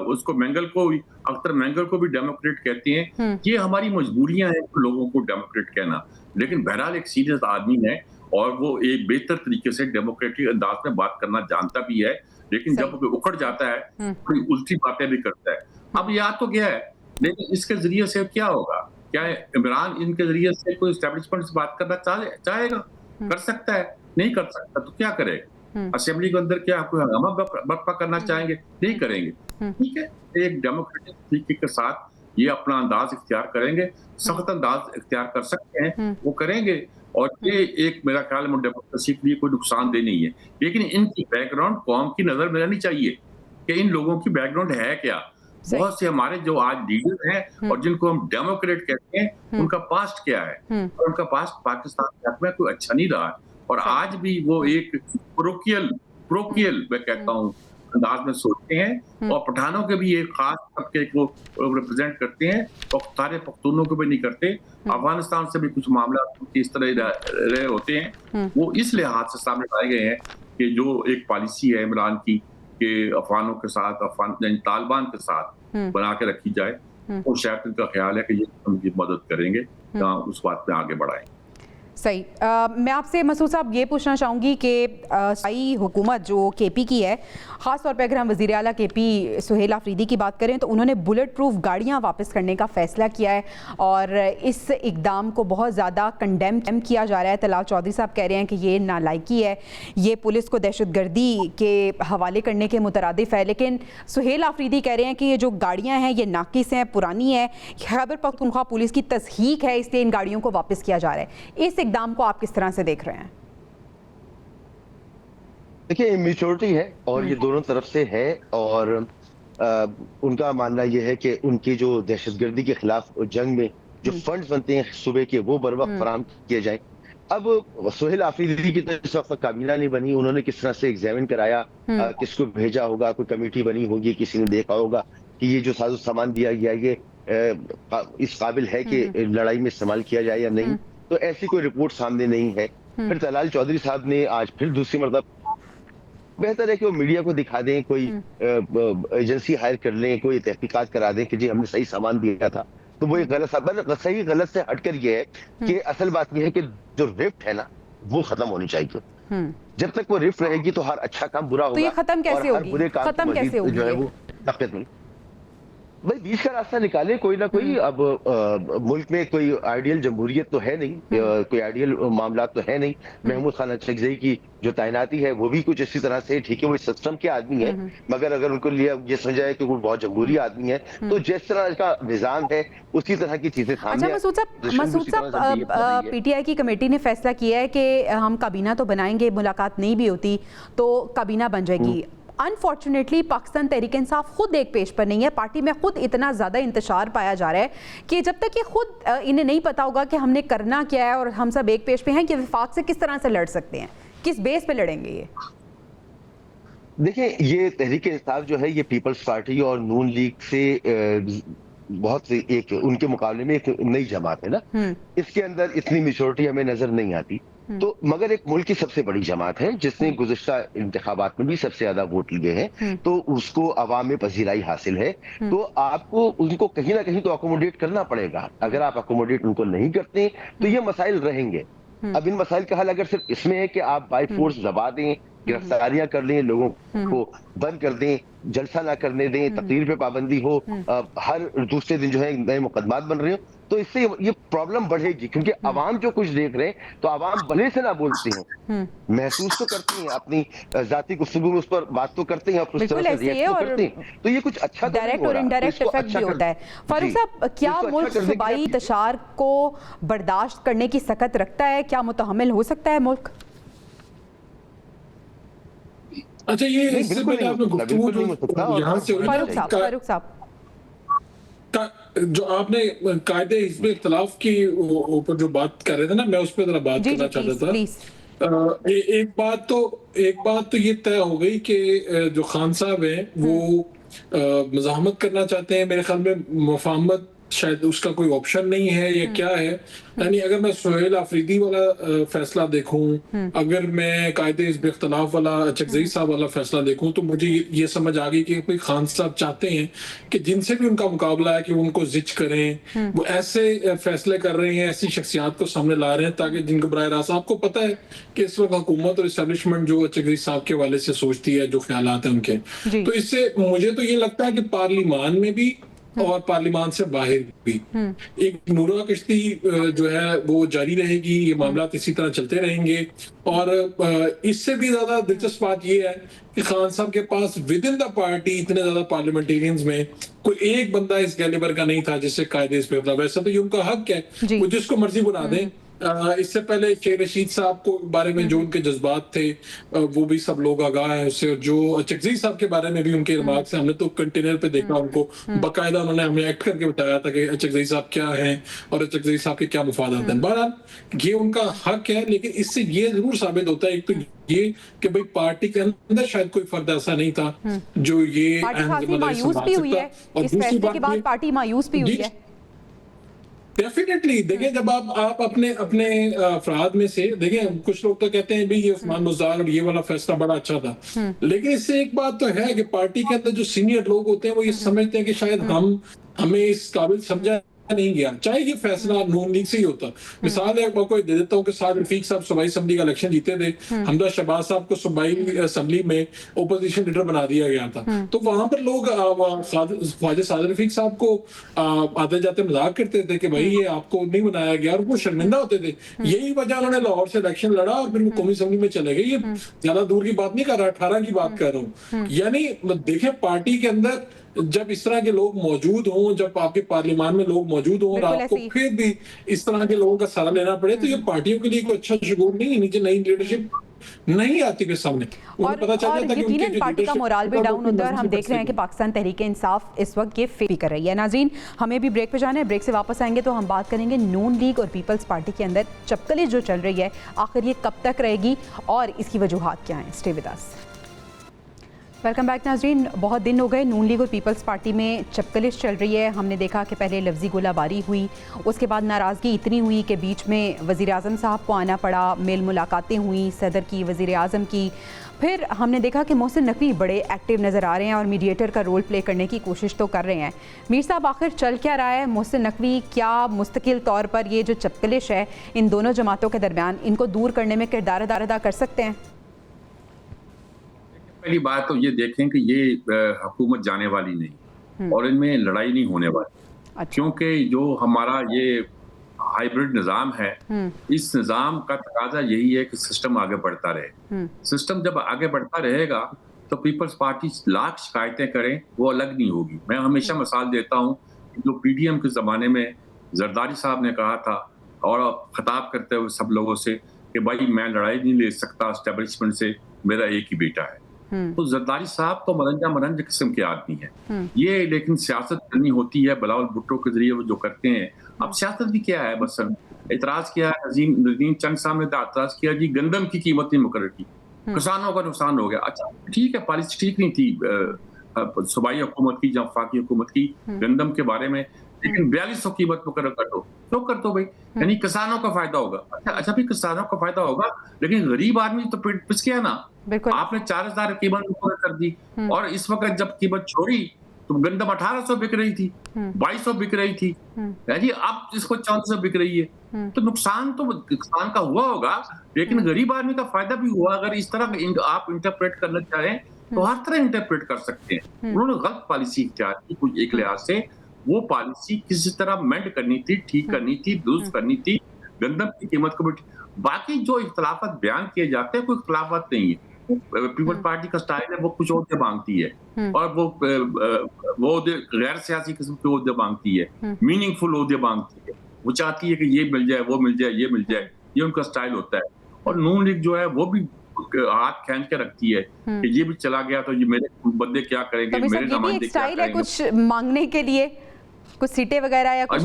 उसको मैंगल को, अख्तर मैंगल को भी डेमोक्रेट कहते हैं। ये हमारी मजबूरियां हैं लोगों को डेमोक्रेट कहना, लेकिन बहरहाल एक सीरियस आदमी है और वो एक बेहतर तरीके से डेमोक्रेटिक अंदाज में बात करना जानता भी है, लेकिन जब उखड़ जाता है कोई उल्टी बातें भी करता है। अब याद तो गया है, लेकिन इसके जरिए से क्या होगा? क्या इमरान इनके जरिए से कोई एस्टेब्लिशमेंट से बात करना चाहेगा? कर सकता है? नहीं कर सकता तो क्या करेगा? असेंबली के अंदर क्या कोई हंगामा बर्पा करना चाहेंगे? नहीं करेंगे। ठीक है, एक डेमोक्रेटिक तरीके के साथ ये अपना अंदाज इख्तियार करेंगे, सख्त अंदाज इख्तियार कर सकते हैं, वो करेंगे। और ये एक मेरा ख्याल में डेमोक्रेसी के लिए कोई नुकसानदेह नहीं है, लेकिन इनकी बैकग्राउंड कौम की नजर में रहनी चाहिए कि इन लोगों की बैकग्राउंड है क्या। बहुत से हमारे जो आज लीडर हैं और जिनको हम डेमोक्रेट कहते हैं, उनका पास्ट क्या है, और उनका पास्ट पाकिस्तान के हक में कोई अच्छा नहीं रहा, और आज भी वो एक प्रोकियल मैं कहता हूँ अंदाज में सोचते हैं, और पठानों के भी एक खास तबके को रिप्रेजेंट करते हैं और सारे पख्तूनों को भी नहीं करते। अफगानिस्तान से भी कुछ मामला इस तरह रहे होते हैं, वो इस लिहाज से सामने लाए गए हैं कि जो एक पॉलिसी है इमरान की कि अफगानों के साथ, तालिबान के साथ बना के रखी जाए, और शायद इनका ख्याल है कि ये उनकी मदद करेंगे उस बात पे आगे बढ़ाएं। सही। मैं आपसे मसूद साहब ये पूछना चाहूँगी कि सूबाई हुकूमत जो केपी की है, ख़ास तौर पे अगर हम वज़ीर आला केपी सुहेल आफरीदी की बात करें तो उन्होंने बुलेट प्रूफ गाड़ियाँ वापस करने का फ़ैसला किया है और इस इकदाम को बहुत ज़्यादा कंडेम किया जा रहा है। तलाल चौधरी साहब कह रहे हैं कि ये नालायकी है, ये पुलिस को दहशतगर्दी के हवाले करने के मुतरादिफ है, लेकिन सुहेल आफरीदी कह रहे हैं कि ये जो गाड़ियाँ हैं ये नाकिस हैं, पुरानी है, खैबर पख्तूनख्वा पुलिस की तस्हीक है, इसलिए इन गाड़ियों को वापस किया जा रहा है। इस इक़दाम को आप किस तरह से देख रहे हैं? देखिए, इमेच्योरिटी है और ये दोनों तरफ से है, और उनका मानना ये है कि उनकी जो दहशतगर्दी के खिलाफ जंग में जो फंड्स बनते हैं सुबह के, वो बर वक्त फराहम किए जाए। अब सुहेल आफरीदी की तो इस वक्त काबीना नहीं बनी, उन्होंने किस तरह से एग्जामिन कराया, किसको भेजा होगा, कोई कमेटी बनी होगी, किसी ने देखा होगा कि ये जो साजो सामान दिया गया ये इस काबिल है कि लड़ाई में इस्तेमाल किया जाए या नहीं, तो ऐसी कोई रिपोर्ट सामने नहीं है। फिर तलाल चौधरी साहब ने आज फिर दूसरी मरतबा, बेहतर है कि वो मीडिया को दिखा दें, कोई एजेंसी हायर कर लें, कोई तहकीकात करा दें कि जी हमने सही सामान दिया था। तो वो एक सही गलत से हटकर ये है कि असल बात ये है कि जो रिफ्ट है ना वो खत्म होनी चाहिए। जब तक वो रिफ्ट रहेगी तो हर अच्छा काम बुरा होगा, तो ये खत्म कैसे होगी? बुरे काम खत्म कैसे होगी? जो है वो तकलीफ में भाई बीच का रास्ता निकाले कोई ना कोई। अब मुल्क में कोई आइडियल जमहूरियत तो है नहीं, कोई आइडियल मामला तो है नहीं। महमूद खान अचकज़ई की जो तैनाती है वो भी कुछ इसी तरह से, ठीक है वो सिस्टम के आदमी है, मगर अगर उनको लिया ये समझा है कि वो बहुत जमहूरी आदमी है, तो जिस तरह का निजाम है उसी तरह की चीजें सामने। अच्छा मसूद साहब, पीटीआई की कमेटी ने फैसला किया है कि हम काबीना तो बनाएंगे, मुलाकात नहीं भी होती तो काबीना बन जाएगी। अनफॉर्चुनेटली पाकिस्तान तहरीक इंसाफ खुद एक पेज पर नहीं है, पार्टी में खुद इतना ज़्यादा इंतशार पाया जा रहा है कि जब तक ये खुद इन्हें नहीं पता होगा कि हमने करना क्या है और हम सब एक पेज पे हैं कि विफाक से किस तरह से लड़ सकते हैं, किस बेस पे लड़ेंगे ये? देखिए, ये तहरीक इंसाफ जो है ये पीपल्स पार्टी और नून लीग से बहुत एक उनके मुकाबले में एक नई जमात है ना, इसके अंदर इतनी मेच्योरिटी हमें नजर नहीं आती। तो मगर एक मुल्क की सबसे बड़ी जमात है जिसने गुज़िश्ता इंतखाबात में भी सबसे ज्यादा वोट लिए हैं, तो उसको अवाम में पजीराई हासिल है। तो आपको उनको कहीं ना कहीं तो अकोमोडेट करना पड़ेगा। अगर आप अकोमोडेट उनको नहीं करते तो ये मसाइल रहेंगे। अब इन मसाइल का हल अगर सिर्फ इसमें है कि आप बाई फोर्स दबा दें, गिरफ्तारियां कर लें, लोगों को बंद कर दें, जलसा ना करने दें, तकरीर पे पाबंदी हो, हर दूसरे दिन जो है नए मुकदमात बन रहे हो, तो इससे ये प्रॉब्लम बढ़ेगी। क्योंकि अवाम जो कुछ देख रहे हैं तो अवाम भले से ना बोलते हैं, महसूस तो करती हैं, अपनी जाती गुफ्तगू में उस पर बात तो करते हैं, उस तरह से रिएक्ट तो करते हैं। तो ये कुछ अच्छा डायरेक्ट और इनडायरेक्ट इफेक्ट भी होता है। फारूक साहब, क्या मुल्क सूबाई इंतशार को बर्दाश्त करने की सकत रखता है? क्या मुतहम्मिल हो सकता है मुल्क? अच्छा, ये इससे पहले आपने गुफ्तगू जो यहाँ से फारूक साहब जो आपने कायदे हिज़्ब इख्तिलाफ की ऊपर जो बात कर रहे थे ना, मैं उस पर जरा बात करना चाहता था। एक बात तो ये तय हो गई कि जो खान साहब हैं वो मज़ाहमत करना चाहते हैं। मेरे ख्याल में मुफाहमत शायद उसका कोई ऑप्शन नहीं है या क्या है। यानी अगर मैं सुहेल आफरीदी वाला फैसला देखूं, अगर मैं कायदे हिज़्ब इख्तिलाफ वाला चकज़ई साहब वाला फैसला देखूं, तो मुझे ये समझ आ गई कि खान साहब चाहते हैं कि जिनसे भी उनका मुकाबला है कि उनको जिच करें। वो ऐसे फैसले कर रहे हैं, ऐसी शख्सियात को सामने ला रहे हैं ताकि जिनको बराह रास्त, आपको पता है कि इस वक्त हुकूमत और इस्टेब्लिशमेंट जो चकज़ई साहब के हवाले से सोचती है, जो ख्यालात हैं उनके, तो इससे मुझे तो ये लगता है कि पार्लिमान में भी और पार्लिमान से बाहर भी एक नूरा कश्ती जो है वो जारी रहेगी। ये मामला इसी तरह चलते रहेंगे। और इससे भी ज्यादा दिलचस्प बात ये है कि खान साहब के पास विद इन द पार्टी इतने ज्यादा पार्लियामेंटेरियंस में कोई एक बंदा इस कैलिबर का नहीं था जिससे कायदे इस पे, वैसे तो ये उनका हक है, वो जिसको मर्जी बुला दें। इससे पहले शेख रशीद साहब को बारे में जो उनके जज्बात थे वो भी सब लोग आगाह हैं उससे। जो चकज़ई साहब के बारे में भी उनके रिमार्क से हमने तो कंटेनर पे देखा, उनको बाकायदा उन्होंने हमें एक्ट करके बताया था कि चकज़ई साहब क्या हैं और चकज़ई साहब के क्या मुफादात हैं। बहरहाल ये उनका हक है, लेकिन इससे ये जरूर साबित होता है एक तो ये कि भाई पार्टी के अंदर शायद कोई फर्द ऐसा नहीं था जो ये मायूस भी हुई है। इस फैसले के बाद पार्टी मायूस भी हुई है। डेफिनेटली देखिए, जब आप अपने अफराद में से देखें, कुछ लोग तो कहते हैं भी ये उस्मान मुज़्ज़ार और ये वाला फैसला बड़ा अच्छा था, लेकिन इससे एक बात तो है कि पार्टी के अंदर जो सीनियर लोग होते हैं वो ये समझते हैं कि शायद हमें इस काबिल समझा नहीं गया, चाहे ये फैसला नून लीग से ही होता। मिसाल है आपको दे देता हूँ कि साद रफीक साहब सूबाई असेंबली का इलेक्शन जीते थे, हमदा शहबाज साहब को सूबाई असेंबली में ओपोजिशन लीडर बना दिया गया था, तो वहां पर लोग ख्वाजा साद रफीक साहब को आते जाते मजाक करते थे कि भाई ये आपको नहीं बनाया गया, और वो शर्मिंदा होते थे। यही वजह उन्होंने लाहौर से इलेक्शन लड़ा और फिर वो कौमी असेंबली में चले गए। ये ज्यादा दूर की बात नहीं कर रहा, 18 की बात कर रहा हूँ। यानी देखें, पार्टी के अंदर जब इस तरह के लोग मौजूद हों, जब आपके पार्लियामान में लोग मौजूद हों और आपको फिर भी इस तरह के लोगों का सहारा लेना पड़े, तो ये पार्टियों के लिए कोई अच्छा शुगूर नहीं है। नीचे नई लीडरशिप नहीं आती के सामने, और पता चल जाता है कि उनकी पार्टी का मोराल भी डाउन होता है। और हम देख रहे हैं कि पाकिस्तान तहरीक इंसाफ इस वक्त ये फेल कर रही है। नाज़रीन, हमें भी ब्रेक पे जाना है। ब्रेक से वापस आएंगे तो हम बात करेंगे नून लीग और पीपल्स पार्टी के अंदर चपकलिश जो चल रही है, आखिर ये कब तक रहेगी और इसकी वजूहात क्या हैं। Stay with us. Welcome back नाज़रीन। बहुत दिन हो गए नून लीग और पीपल्स पार्टी में चपकलिश चल रही है। हमने देखा कि पहले लफ्ज़ी गोलाबारी हुई, उसके बाद नाराज़गी इतनी हुई कि बीच में वज़ीर आज़म साहब को आना पड़ा, मेल मुलाकातें हुई सदर की, वज़ीर आज़म की। फिर हमने देखा कि मोहसिन नकवी बड़े एक्टिव नज़र आ रहे हैं और मीडिएटर का रोल प्ले करने की कोशिश तो कर रहे हैं। मीर साहब, आखिर चल क्या रहा है? मोहसिन नकवी क्या मुस्तकिल तौर पर ये जो चपकलिश है इन दोनों जमातों के दरमियान, इनको दूर करने में किरदार अदा कर सकते हैं? पहली बात तो ये देखें कि ये हुकूमत जाने वाली नहीं और इनमें लड़ाई नहीं होने वाली। अच्छा। क्योंकि जो हमारा ये हाइब्रिड निज़ाम है, इस निज़ाम का तकाजा यही है कि सिस्टम आगे बढ़ता रहे। सिस्टम जब आगे बढ़ता रहेगा तो पीपल्स पार्टी लाख शिकायतें करें वो अलग नहीं होगी। मैं हमेशा मिसाल देता हूँ, जो PDM के ज़माने में जरदारी साहब ने कहा था और खिताब करते हुए सब लोगों से कि भाई मैं लड़ाई नहीं ले सकता एस्टेब्लिशमेंट से, मेरा एक ही बेटा है। तो जरदारी साहब तो मनंजा किस्म के आदमी है ये, लेकिन सियासत करनी होती है बिलावल भुट्टो के जरिए वो जो करते हैं। अब सियासत भी क्या है, बस इतराज किया नजीम चंद साहब ने इतराज किया जी गंदम की कीमत नहीं मुकर्रर की, किसानों का नुकसान हो गया। अच्छा ठीक है, पॉलिसी ठीक नहीं थी सूबाई हुकूमत की, वफाकी हुकूमत की गंदम के बारे में, लेकिन 4200 कीमत मुकर्रर कर दो, क्यों कर दो भाई? यानी किसानों का फायदा होगा। अच्छा भी किसानों का फायदा होगा, लेकिन गरीब आदमी तो पेट पिस गया ना। आपने 4000 कीमत मुकर्रर कर दी, और इस वक्त जब कीमत छोड़ी तो गंदम 1800 बिक रही थी, 2200 बिक रही थी, जी अब इसको 1400 बिक रही है। तो नुकसान तो किसान का हुआ होगा, लेकिन गरीब आदमी का फायदा भी हुआ। अगर इस तरह आप इंटरप्रेट करना चाहें तो हर तरह इंटरप्रेट कर सकते हैं। उन्होंने गलत पॉलिसी इख्तियार की कुछ एक लिहाज से, वो पॉलिसी किसी तरह मेंड करनी थी, ठीक करनी थी, दुरुस्त करनी थी, गंदम की कीमत को भी। बाकी जो इख्तलाफात बयान किए जाते हैं, कोई इख्तलाफात नहीं है। पीपल्स पार्टी का स्टाइल है, वो कुछ और मांगती है, और वो गैर सियासी किस्म के ओहदे मांगती है, मीनिंगफुल ओहदे मांगती है। वो चाहती है कि ये मिल जाए, वो मिल जाए, ये मिल जाए, ये उनका स्टाइल होता है। और नून लीग जो है वो भी हाथ खींच के रखती है कि ये भी चला गया तो ये मेरे बंदे क्या करेंगे, मेरे नुमाइंदे क्या करेंगे। कुछ मांगने के लिए कुछ सीटें वगैरह या कुछ,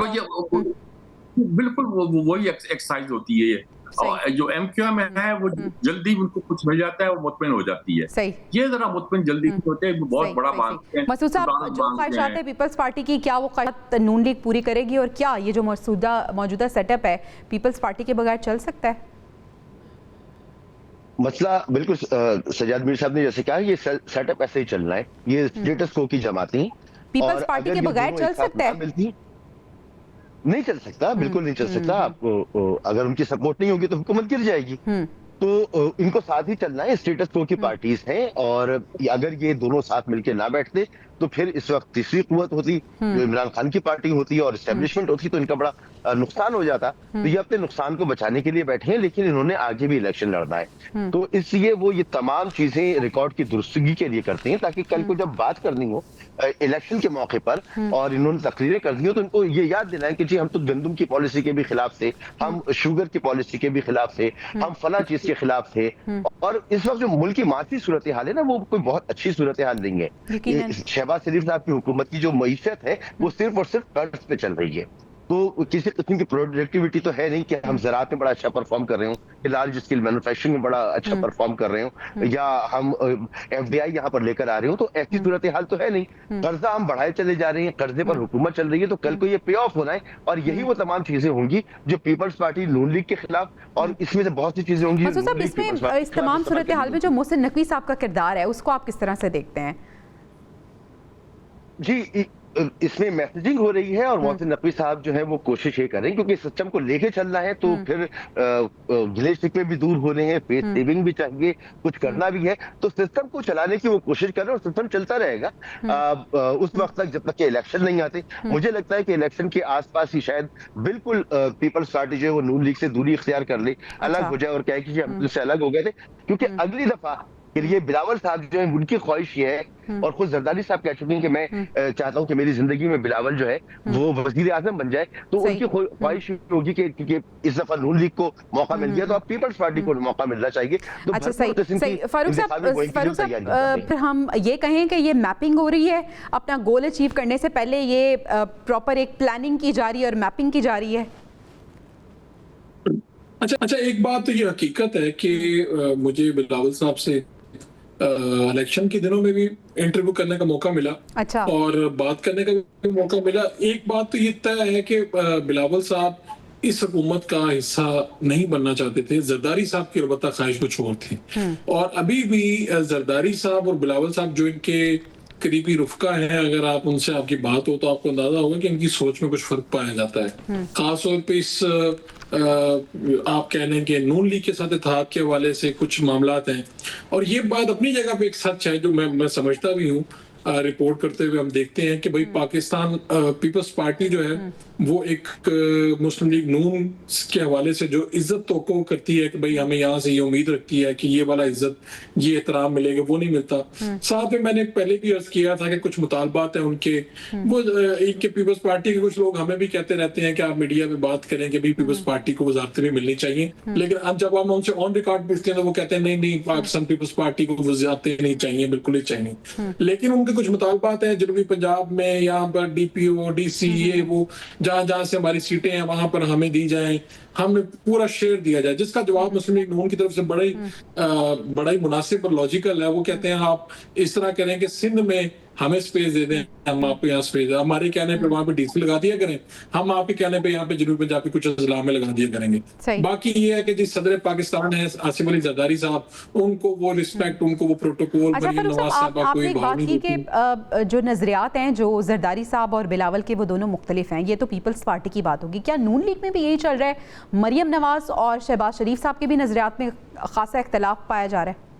बिल्कुल वही एक्सरसाइज होती है ये। और जो एमक्यूएम है वो जल्दी उनको कुछ मिल जाता है, वो मुतमिन हो जाती है। सही। ये जरा मुतमिन जल्दी होते हैं, बहुत बड़ा बात है। मसूद साहब, जो ख्वाहिशात है पीपल्स पार्टी की, क्या वो ख्वाहिशात नून लीग पूरी करेगी, और क्या ये जो मौजूदा सेटअप है पीपल्स पार्टी के बगैर चल सकता है? मसला बिल्कुल सजाद मीर साहब ने जैसे कहा, ये सेटअप ऐसे ही चलना है, ये स्टेटस को की जमाती। पीपल्स पार्टी के बगैर चल सकता है? नहीं चल सकता, बिल्कुल नहीं चल सकता। आपको अगर उनकी सपोर्ट नहीं होगी तो हुकूमत गिर जाएगी। तो इनको साथ ही चलना है, स्टेटस को की पार्टीज हैं, और अगर ये दोनों साथ मिलकर ना बैठते तो फिर इस वक्त तीसरी कुव्वत होती, जो इमरान खान की पार्टी होती और एस्टेब्लिशमेंट होती, तो इनका बड़ा नुकसान हो जाता। तो ये अपने नुकसान को बचाने के लिए बैठे हैं, लेकिन इन्होंने आगे भी इलेक्शन लड़ना है, तो इसलिए वो ये तमाम चीजें रिकॉर्ड की दुरुस्तगी के लिए करते हैं, ताकि कल को जब बात करनी हो इलेक्शन के मौके पर और इन्होंने तकरीरें कर दी हो, तो इनको ये याद दिलाएं कि जी हम तो गंदम की पॉलिसी के भी खिलाफ थे, हम शुगर की पॉलिसी के भी खिलाफ थे, हम फला चीज के खिलाफ थे। और इस वक्त जो मुल्क की माशी सूरत हाल है ना, वो कोई बहुत अच्छी सूरत हाल नहीं है। शहबाज शरीफ साहब की हुकूमत की जो मईशत है वो सिर्फ और सिर्फ कर्ज पे चल रही है, तो किसी किस्म की प्रोडक्टिविटी तो है नहीं कि हम ज़राअत में बड़ा अच्छा परफॉर्म कर रहे हो, लार्ज स्केल मैन्युफैक्चरिंग में बड़ा अच्छा परफॉर्म कर रहे हो, या हम एफडीआई यहाँ पर लेकर आ रहे हो, तो ऐसी सूरत हाल तो है नहीं। कर्जा हम बढ़ाए चले जा रहे हैं, कर्जे पर हुकूमत चल रही है, तो कल को ये पे ऑफ होना है, और यही वो तमाम चीजें होंगी जो पीपल्स पार्टी नून लीग के खिलाफ, और इसमें से बहुत सी चीजें होंगी। इसमें इस तमाम सूरत हाल में जो मोहसिन नकवी साहब का किरदार है, उसको आप किस तरह से देखते हैं? जी, इसमें मैसेजिंग हो रही है, और मोहसिन नकवी साहब जो है वो कोशिश ये करें, क्योंकि सिस्टम को लेके चलना है, तो फिर गिले शिकवे भी दूर होने हैं, फेस सेविंग भी चाहिए, कुछ करना भी है, तो सिस्टम को चलाने की वो कोशिश करें, और सिस्टम चलता रहेगा उस वक्त तक जब तक के इलेक्शन नहीं आते। मुझे लगता है कि इलेक्शन के आसपास ही शायद बिल्कुल पीपल्स पार्टी जो है वो नून लीग से दूरी इख्तियार कर ले, अलग हो जाए, और कहे कि हम इससे अलग हो गए थे, क्योंकि अगली दफा ये बिलावल साहब जो है उनकी ख्वाहिश ये है, और खुद जरदारी साहब कह चुके हैं कि मैं चाहता हूं कि मेरी जिंदगी में बिलावल जो है वो वजीर आजम बन जाए, तो उनकी ख्वाहिश होगी कि इस दफा नून लीग को मौका मिल गया, तो अब पीपल्स पार्टी को मौका मिलना चाहिए। तो अच्छा, सही फारूक साहब, फिर हम ये कहें कि ये मैपिंग हो रही है, अपना गोल अचीव करने से पहले ये प्रॉपर एक प्लानिंग की जा रही है और मैपिंग की जा रही है। अच्छा, एक बात तो ये हकीकत है कि मुझे बिलावल साहब से इलेक्शन के दिनों में भी इंटरव्यू करने का मौका मिला, अच्छा, और बात करने का भी मौका मिला। एक बात तो ये तय है कि बिलावल साहब इस हुकूमत का हिस्सा नहीं बनना चाहते थे, जरदारी साहब की अलबत्ता ख्वाहिश कुछ और थी, और अभी भी जरदारी साहब और बिलावल साहब जो इनके करीबी रुफका है, अगर आप उनसे आपकी बात हो तो आपको अंदाजा होगा कि इनकी सोच में कुछ फर्क पाया जाता है, खासतौर पे इस आप कह लें कि नून लीग के साथ इत्तेहाद के हवाले से कुछ मामलात हैं, और ये बात अपनी जगह पे एक सच है जो मैं समझता भी हूँ। रिपोर्ट करते हुए हम देखते हैं कि भाई पाकिस्तान पीपल्स पार्टी जो है वो एक मुस्लिम लीग नून के हवाले से जो इज्जत तो करती है कि भाई हमें यहाँ से ये उम्मीद रखती है कि ये वाला इज्जत, ये एहतराम मिलेगा, वो नहीं मिलता। साथ में मैंने पहले भी अर्ज किया था कि कुछ मुतालबात है उनके, वो इनके पीपल्स पार्टी के कुछ लोग हमें भी कहते रहते हैं कि आप मीडिया में बात करें कि भाई पीपल्स पार्टी को वजारतें भी मिलनी चाहिए, लेकिन अब जब हम उनसे ऑन रिकॉर्ड पूछते हैं तो वो कहते हैं नहीं, पाकिस्तान पीपल्स पार्टी को वजारतें नहीं चाहिए, बिल्कुल ही चाहिए। लेकिन उनके कुछ मुतालबात हैं जनूबी पंजाब में, यहाँ पर डीपीओ, डीसी, ये वो जहां से हमारी सीटें हैं वहां पर हमें दी जाएं, हमें पूरा शेयर दिया जाए, जिसका जवाब मुस्लिम लीग नून की तरफ से बड़ा ही मुनासिब और लॉजिकल है। वो कहते हैं आप इस तरह करें कि सिंध में हमें स्पेस दे दें, हम आपको यहाँ स्पेस, हमारे कहने पे वहां पे डीसी लगा दिया करें, हम आपके कहने पे यहाँ पे जनूबी पंजाब के कुछ अजला में लगा दिया करेंगे। बाकी ये है कि जिस सदर पाकिस्तान है आसिफ अली जरदारी साहब, उनको वो रिस्पेक्ट, उनको वो प्रोटोकॉल, अच्छा मरियम नवाज साहबा कोई बात की कि जो नजरियात हैं जो जरदारी साहब और बिलावल के वो दोनों मुख्तलिफ हैं, ये तो पीपल्स पार्टी की बात होगी, क्या नून लीग में भी यही चल रहा है? मरियम नवाज और शहबाज शरीफ साहब के भी नजरियात में खासा इख्तलाफ पाया जा रहा है?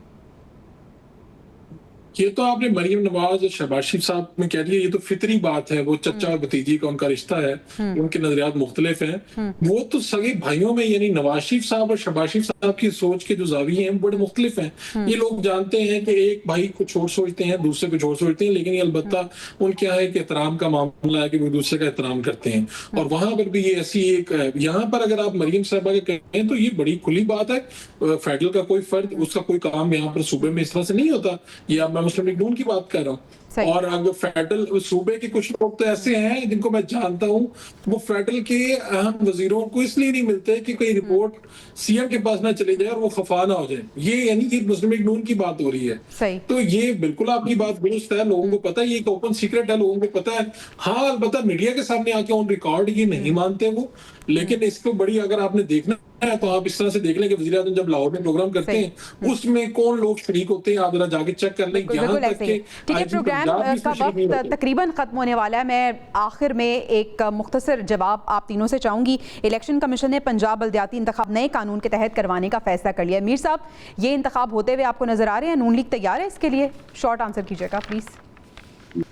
ये तो आपने मरियम नवाज और शहबाज शरीफ साहब में कह दिया, ये तो फितरी बात है, वो चचा और भतीजी का उनका रिश्ता है, उनके नजरियात मुख्तलिफ हैं। वो तो सगे भाइयों में, यानी नवाज शरीफ साहब और शहबाज शरीफ साहब की सोच के जो जाविये हैं बड़े मुख्तलिफ हैं। ये लोग जानते हैं कि एक भाई कुछ और सोचते हैं, दूसरे कुछ और सोचते हैं, लेकिन ये अलबत्ता उनके यहाँ एक एहतराम का मामला है कि वो दूसरे का एहतराम करते हैं। और वहां पर भी ये ऐसी एक, यहाँ पर अगर आप मरियम साहबा के कहें तो ये बड़ी खुली बात है, फेडरल का कोई फर्द, उसका कोई काम यहाँ पर सूबे में इस तरह से नहीं होता। ये अब मैं मुस्लिम लीग नून की बात कर रहा हूँ। और अगर फेडरल सूबे के कुछ लोग तो ऐसे हैं जिनको मैं जानता हूँ, वो फेडरल के अहम वजीरों को इसलिए नहीं मिलते कि कोई रिपोर्ट सीएम के पास ना चली जाए और वो खफा ना हो जाए। ये यानी कि मुस्लिम लीग नून की बात हो रही है। तो ये बिल्कुल आपकी बात दुरुस्त है, लोगों को पता है, ये एक ओपन सीक्रेट है, लोगों को पता है। हाँ, अलबत्ता मीडिया के सामने आके ऑन रिकॉर्ड ये नहीं मानते वो, लेकिन इसको बड़ी अगर आपने देखना है तो आप इस तरह से देख लें कि वज़ीर आज़म जब लाहौर में प्रोग्राम करते हैं उसमें कौन लोग शरीक होते हैं, आप जरा जाके चेक कर लें। यहाँ तक कि ठीक है, प्रोग्राम का वक्त तकरीबन खत्म होने वाला है। मैं आखिर में एक मुख्तसर जवाब आप तीनों से चाहूंगी। इलेक्शन कमीशन ने पंजाब बल्दियाती इंतखाब नए कानून के तहत करवाने का फैसला कर लिया। मीर साहब, ये इंतखाब होते हुए आपको नजर आ रहे हैं? नून लीग तैयार है इसके लिए? शॉर्ट आंसर कीजिएगा प्लीज।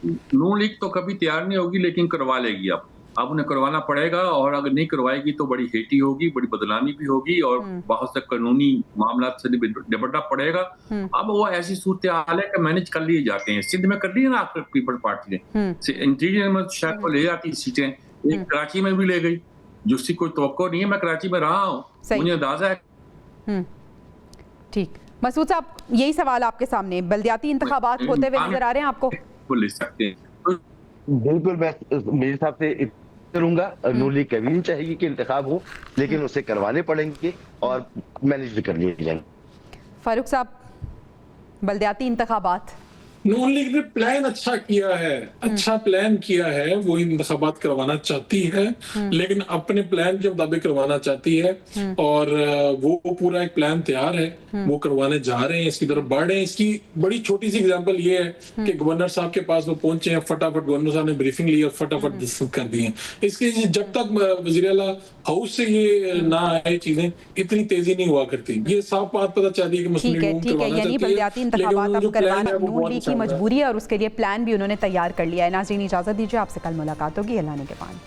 नून लीग तो कभी तैयार नहीं होगी, लेकिन करवा लेगी। अब उन्हें करवाना पड़ेगा, और अगर नहीं करवाएगी तो बड़ी हेटी होगी, बड़ी बदनामी भी होगी, और बहुत से कानूनी मामला से निपटना पड़ेगा। अब वो ऐसी सूरत हाल है कि मैनेज कर लिए जाते हैं। सिंध में कर ली है ना पीपल्स पार्टी ने, इंटीरियर में शायद को ले जाती सीटें, एक कराची में भी ले गई, जिसकी कोई तवक्को नहीं है। मैं कराची में रहा हूँ, मुझे अंदाजा है। ठीक, मसूद साहब, यही सवाल आपके सामने, बल्दियाती इंतखाबात होते हुए नजर आ रहे हैं आपको? ले सकते हैं, बिल्कुल। मैं मेरे हिसाब से करूंगा, नून लीग कभी नहीं चाहेगी कि इंतखाब हो, लेकिन उसे करवाने पड़ेंगे और मैनेज भी कर लिए जाएंगे। फारूक साहब, बल्दियाती इंतखाबात, नून लीग ने प्लान अच्छा किया है, अच्छा प्लान किया है। वो इंतखाबात करवाना चाहती है, लेकिन अपने प्लान के मुताबिक करवाना चाहती है, और वो पूरा एक प्लान तैयार है, वो करवाने जा रहे हैं, इसकी तरफ बढ़ रहे हैं। इसकी बड़ी छोटी सी एग्जांपल ये है कि गवर्नर साहब के पास वो पहुंचे हैं, फटाफट गवर्नर साहब ने ब्रीफिंग ली और फटाफट डिस्कस कर दी है। इसके जब तक वज़ीर आला हाउस से ये ना आए चीजें, इतनी तेजी नहीं हुआ करती। ये साफ बात पता चल रही है कि मुस्लिम लीग करवाना चाहती है, मजबूरी है, और उसके लिए प्लान भी उन्होंने तैयार कर लिया है। नाज़रीन, इजाजत दीजिए, आपसे कल मुलाकात होगी। अल्लाह ने के पान।